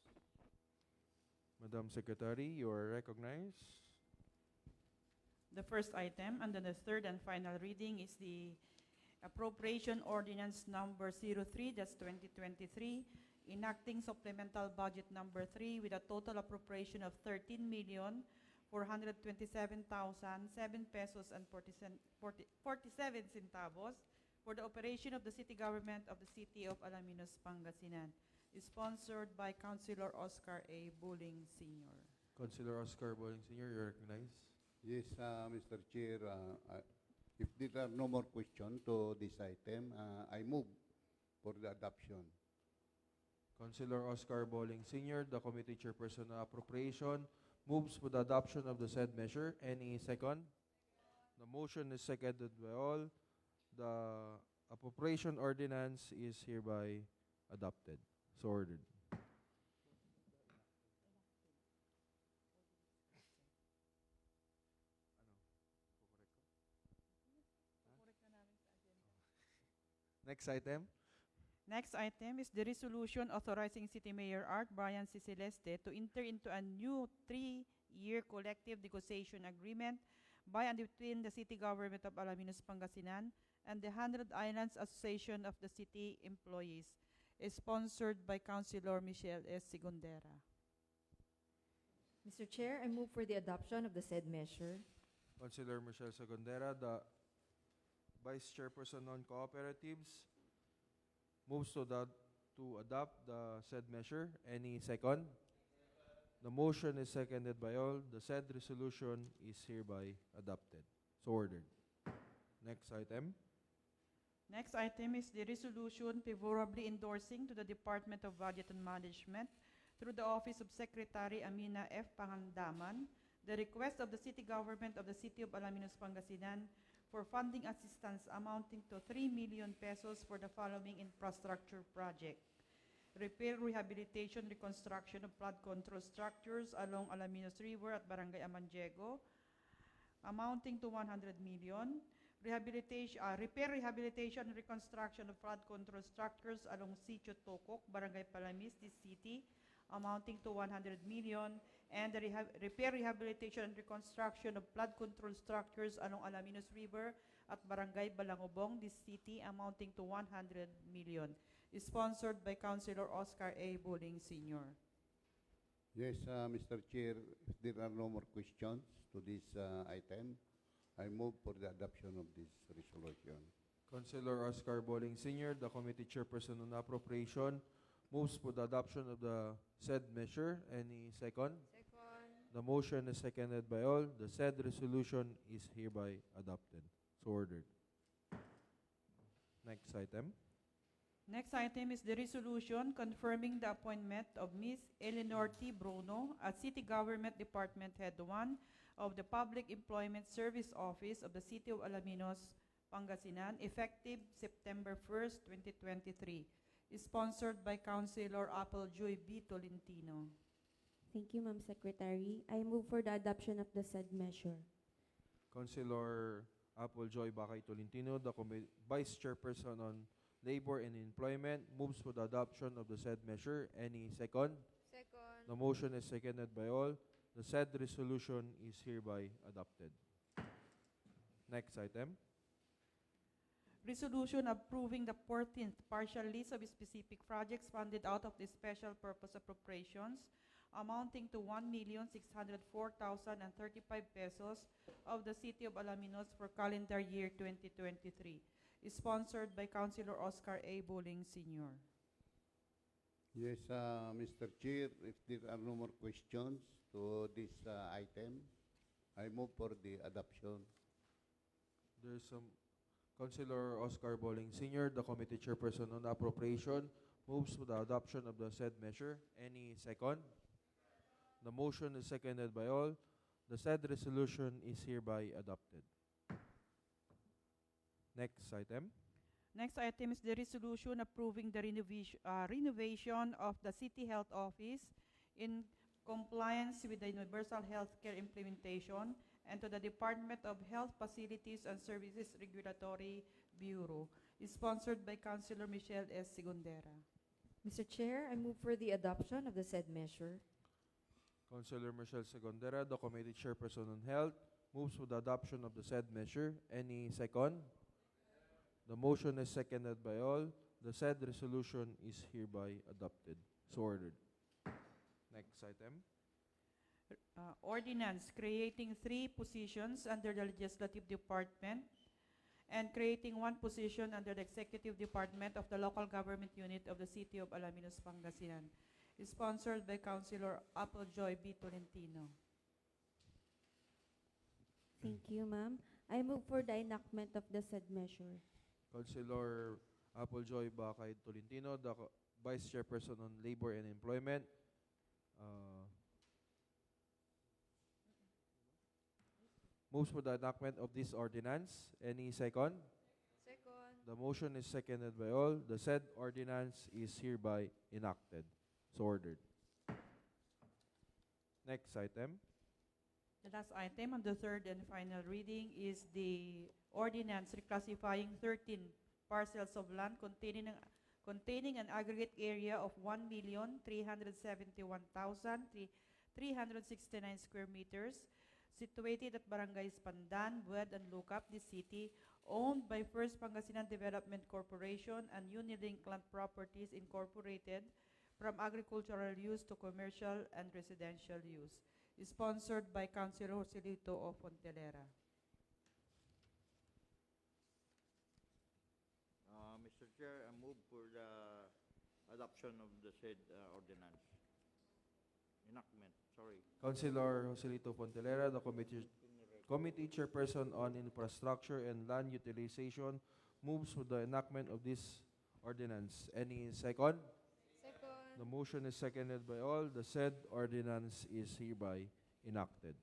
Madam Secretary, you are recognized. The first item under the third and final reading is the Appropriation Ordinance Number 03, that's 2023, enacting supplemental budget number 3 with a total appropriation of 13,427,007 pesos and 47 centavos for the operation of the city government of the city of Alaminos, Pangasinan, sponsored by Councilor Oscar A. Buling Sr. Councilor Oscar Boling Sr., you are recognized. Yes, Mr. Chair, if there are no more questions to this item, I move for the adoption. Councilor Oscar Boling Sr., the Committee Chairperson on Appropriation, moves for the adoption of the said measure. Any second? The motion is seconded by all. The appropriation ordinance is hereby adopted. So ordered. Next item. Next item is the resolution authorizing City Mayor Art Brian C. Celeste to enter into a new 3-year collective negotiation agreement by and between the City Government of Alaminos, Pangasinan and the 100 Islands Association of the City Employees, sponsored by Councilor Michelle S. Sigondera. Mr. Chair, I move for the adoption of the said measure. Councilor Michelle Sagondera, the Vice Chairperson on Cooperatives, moves to adopt the said measure. Any second? The motion is seconded by all. The said resolution is hereby adopted. So ordered. Next item. Next item is the resolution favorably endorsing to the Department of Budget and Management through the Office of Secretary Amina F. Pangandaman, the request of the City Government of the City of Alaminos, Pangasinan for funding assistance amounting to 3 million pesos for the following infrastructure project: repair, rehabilitation, reconstruction of flood control structures along Alaminos River at Barangay Amanjego, amounting to 100 million. Repair, rehabilitation, and reconstruction of flood control structures along Sitio Tokok, Barangay Palamis, this city, amounting to 100 million. And the repair, rehabilitation, and reconstruction of flood control structures along Alaminos River at Barangay Balangobong, this city, amounting to 100 million. Sponsored by Councilor Oscar A. Buling Sr. Yes, Mr. Chair, if there are no more questions to this item, I move for the adoption of this resolution. Councilor Oscar Boling Sr., the Committee Chairperson on Appropriation, moves for the adoption of the said measure. Any second? Second. The motion is seconded by all. The said resolution is hereby adopted. So ordered. Next item. Next item is the resolution confirming the appointment of Ms. Eleanor T. Bruno as City Government Department Head 1 of the Public Employment Service Office of the City of Alaminos, Pangasinan, effective September 1st, 2023. Sponsored by Councilor Applejoy B. Tolentino. Thank you, Ma'am Secretary. I move for the adoption of the said measure. Councilor Applejoy Bakay Tolentino, the Vice Chairperson on Labor and Employment, moves for the adoption of the said measure. Any second? Second. The motion is seconded by all. The said resolution is hereby adopted. Next item. Resolution approving the 14th partial list of specific projects funded out of the special purpose appropriations amounting to 1,604,035 pesos of the City of Alaminos for calendar year 2023. Sponsored by Councilor Oscar A. Buling Sr. Yes, Mr. Chair, if there are no more questions to this item, I move for the adoption. There's some Councilor Oscar Bowling Sr., the committee chairperson on appropriation, moves for the adoption of the said measure. Any second? The motion is seconded by all. The said resolution is hereby adopted. Next item. Next item is the resolution approving the renovation of the City Health Office in compliance with the Universal Healthcare implementation and to the Department of Health Facilities and Services Regulatory Bureau. Is sponsored by Councilor Michelle S. Segundera. Mr. Chair, I move for the adoption of the said measure. Councilor Michelle Segundera, the committee chairperson on health, moves for the adoption of the said measure. Any second? The motion is seconded by all. The said resolution is hereby adopted. So ordered. Next item. Ordinance creating 3 positions under the Legislative Department and creating 1 position under the Executive Department of the Local Government Unit of the City of Alaminos, Pangasinan. Is sponsored by Councilor Applejoy B. Tolentino. Thank you, ma'am. I move for the enactment of the said measure. Councilor Applejoy Bakay Tolentino, the vice chairperson on labor and employment. Moves for the enactment of this ordinance. Any second? Second. The motion is seconded by all. The said ordinance is hereby enacted. So ordered. Next item. The last item on the third and final reading is the ordinance reclassifying 13 parcels of land containing an aggregate area of 1,371,369 square meters, situated at Barangays Pandan, Bued, and Lucap, the city, owned by First Pangasinan Development Corporation and Unilink Land Properties Incorporated, from agricultural use to commercial and residential use. Is sponsored by Councilor Joselito O. Fontelera. Mr. Chair, I move for the adoption of the said ordinance. Enactment, sorry. Councilor Joselito Fontelera, the committee chairperson on infrastructure and land utilization, moves for the enactment of this ordinance. Any second? Second. The motion is seconded by all. The said ordinance is hereby enacted.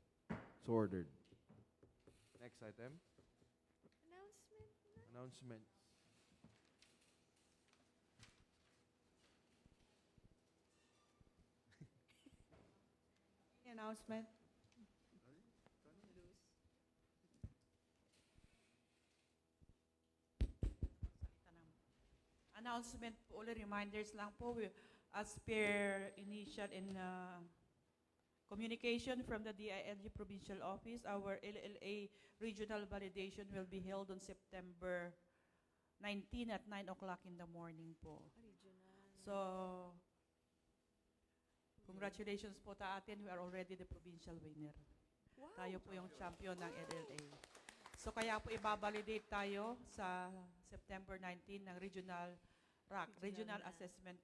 So ordered. Next item. Announcement. Announcement. Announcement po, ulit reminders lang po. As per initial in communication from the DILG Provincial Office, our LLA regional validation will be held on September 19 at 9 o'clock in the morning po. So, congratulations po ta atin. We are already the provincial winner. Wow. Tayo po yung champion ng LLA. So, kaya po ibabalidate tayo sa September 19 ng Regional RAC, Regional Assessment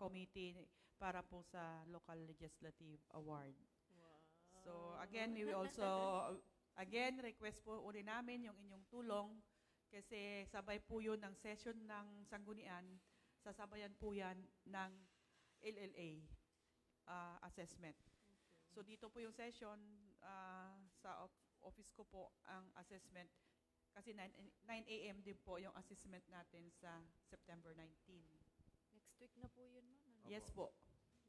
Committee, para po sa Local Legislative Award. So, again, we will also, again, request po uli namin yung inyong tulong kasi sabay po yun ng session ng Sanggunian, sasabayan po yan ng LLA assessment. So, dito po yung session sa office ko po ang assessment kasi 9 a.m. din po yung assessment natin sa September 19. Next week na po yun, ma'am. Yes po.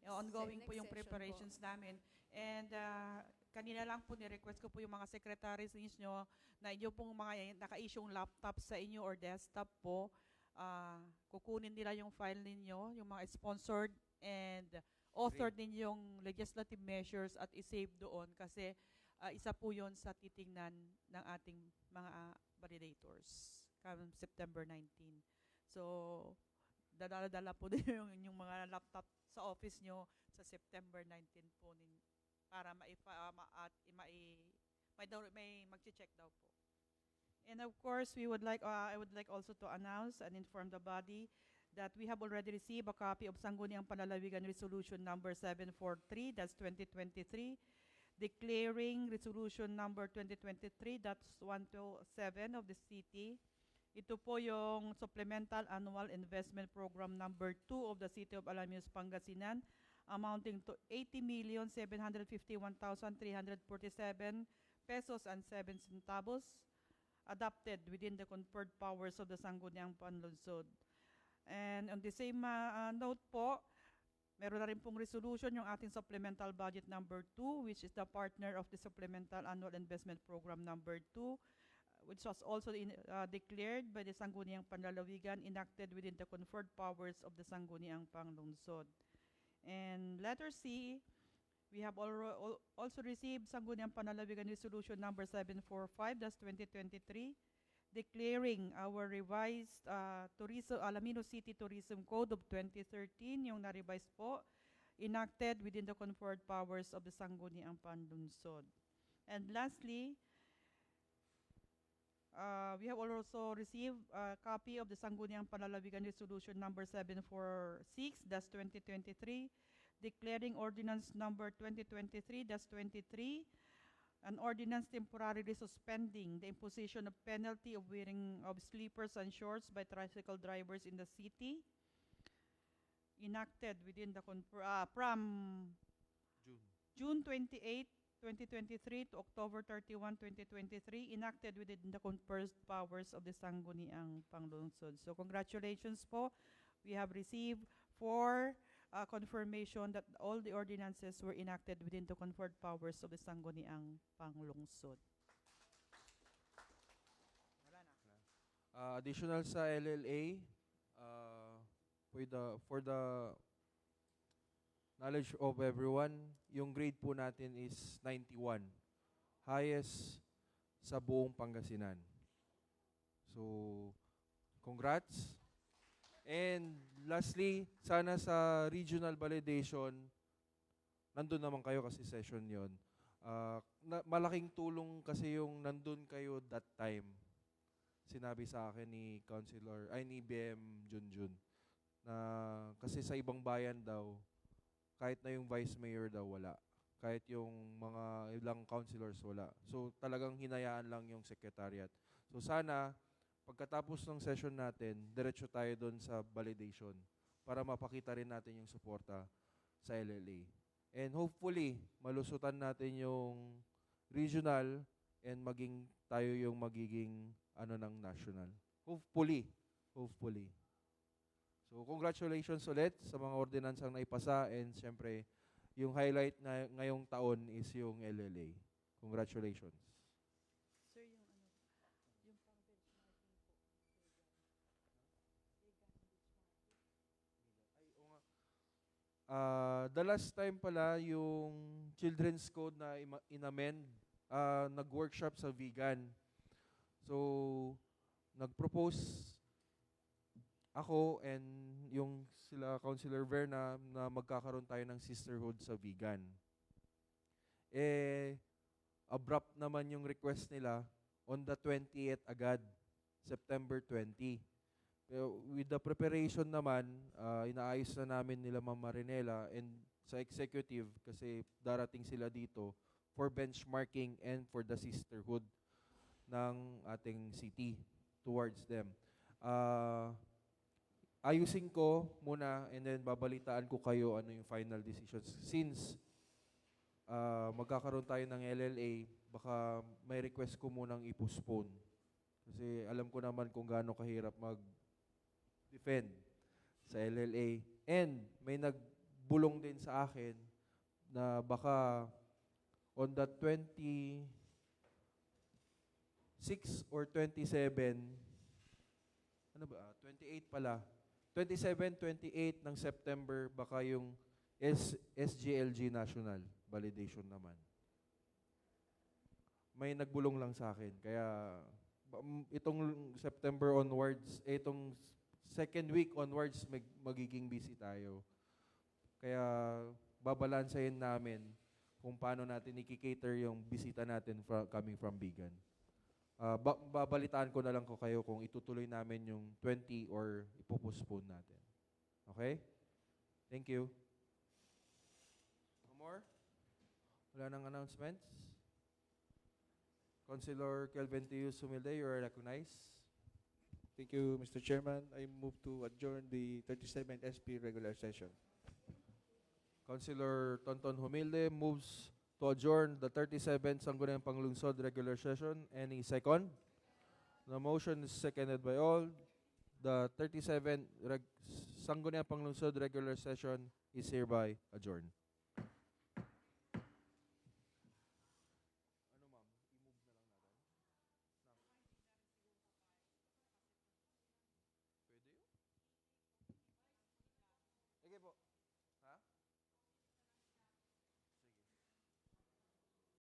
Ongoing po Next yung session preparations namin. And kanina lang po ni-request ko po yung mga secretaries ninyo na inyo pong mga naka-issue'ng laptop sa inyo or desktop po, kukunin nila yung file ninyo, yung mga sponsored and authored ninyong legislative measures at isave doon kasi isa po yon sa titingnan ng ating mga validators come September 19. So, dala-dala po din yung mga laptop sa office nyo sa September 19 po para may mag-check daw po. And of course, I would like also to announce and inform the body that we have already received a copy of Sangguniang Panlalawigan Resolution number 743, that's 2023, declaring resolution number 2023-127 of the city. Ito po yung Supplemental Annual Investment Program number 2 of the City of Alaminos, Pangasinan, amounting to 80,751,347 pesos and 7 centavos, adopted within the conferred powers of the Sangguniang Panlungsod. And on the same note po, meron na rin pong resolution yung ating supplemental budget number 2, which is the partner of the Supplemental Annual Investment Program number 2, which was also declared by the Sangguniang Panlalawigan, enacted within the conferred powers of the Sangguniang Panlungsod. And letter C, we have also received Sangguniang Panlalawigan Resolution number 745-2023, declaring our revised Alaminos City Tourism Code of 2013, yung na-revise po, enacted within the conferred powers of the Sangguniang Panlungsod. And lastly, we have also received a copy of the Sangguniang Panlalawigan Resolution number 746-2023, declaring ordinance number 2023-23, an ordinance temporarily suspending the imposition of penalty of wearing of sleepers and shorts by tricycle drivers in the city, enacted within the from June 28, 2023 to October 31, 2023, enacted within the conferred powers of the Sangguniang Panlungsod. So congratulations po. We have received 4 confirmation that all the ordinances were enacted within the conferred powers of the Sangguniang Panlungsod. Additional sa LLA, for the knowledge of everyone, yung grade po natin is 91. Highest sa buong Pangasinan. So, congrats. And lastly, sana sa regional validation, nandun naman kayo kasi session yon. Malaking tulong kasi yung nandun kayo that time. Sinabi sa akin ni ni BM Junjun, na kasi sa ibang bayan daw, kahit na yung vice mayor daw wala. Kahit yung mga ilang councilors wala. So talagang hinayaan lang yung secretariat. So sana, pagkatapos ng session natin, diretso tayo doon sa validation para mapakita rin natin yung suporta sa LLA. And hopefully, malusutan natin yung regional and maging tayo yung magiging ng national. Hopefully. So, congratulations ulit sa mga ordinansang naipasa, and siyempre, yung highlight na ngayong taon is yung LLA. Congratulations. Sir, yung the last time pala, yung Children's Code na inamend, nag-workshop sa vegan. So, nag-propose ako and yung sila Councilor Verna na magkakaroon tayo ng sisterhood sa vegan. Abrupt naman yung request nila on the 20th agad, September 20. Pero with the preparation naman, inaayos na namin nila Ma'am Marinela and sa executive kasi darating sila dito for benchmarking and for the sisterhood ng ating city towards them. Ayusin ko muna and then babalitaan ko kayo ano yung final decisions. Since magkakaroon tayo ng LLA, baka may request ko munang i-postpone. Kasi alam ko naman kung gaano kahirap mag-defend sa LLA. And may nagbulong din sa akin na baka on the 26 or 27, 28 pala, 27, 28 ng September, baka yung SGLG National validation naman. May nagbulong lang sa akin. Kaya itong September onwards, itong second week onwards, magiging busy tayo. Kaya babalansahin namin kung paano natin i-cater yung bisita natin coming from vegan. Babalitaan ko na lang ko kayo kung itutuloy namin yung 20 or ipopostpone natin. Okay? Thank you. No more? Wala nang announcements? Councilor Kelvin Tius Humilde, you are recognized. Thank you, Mr. Chairman. I move to adjourn the 37th SP regular session. Councilor Tonton Humilde moves to adjourn the 37th Sangguniang Panglungsod regular session. Any second? The motion is seconded by all. The 37th Sangguniang Panglungsod regular session is hereby adjourned.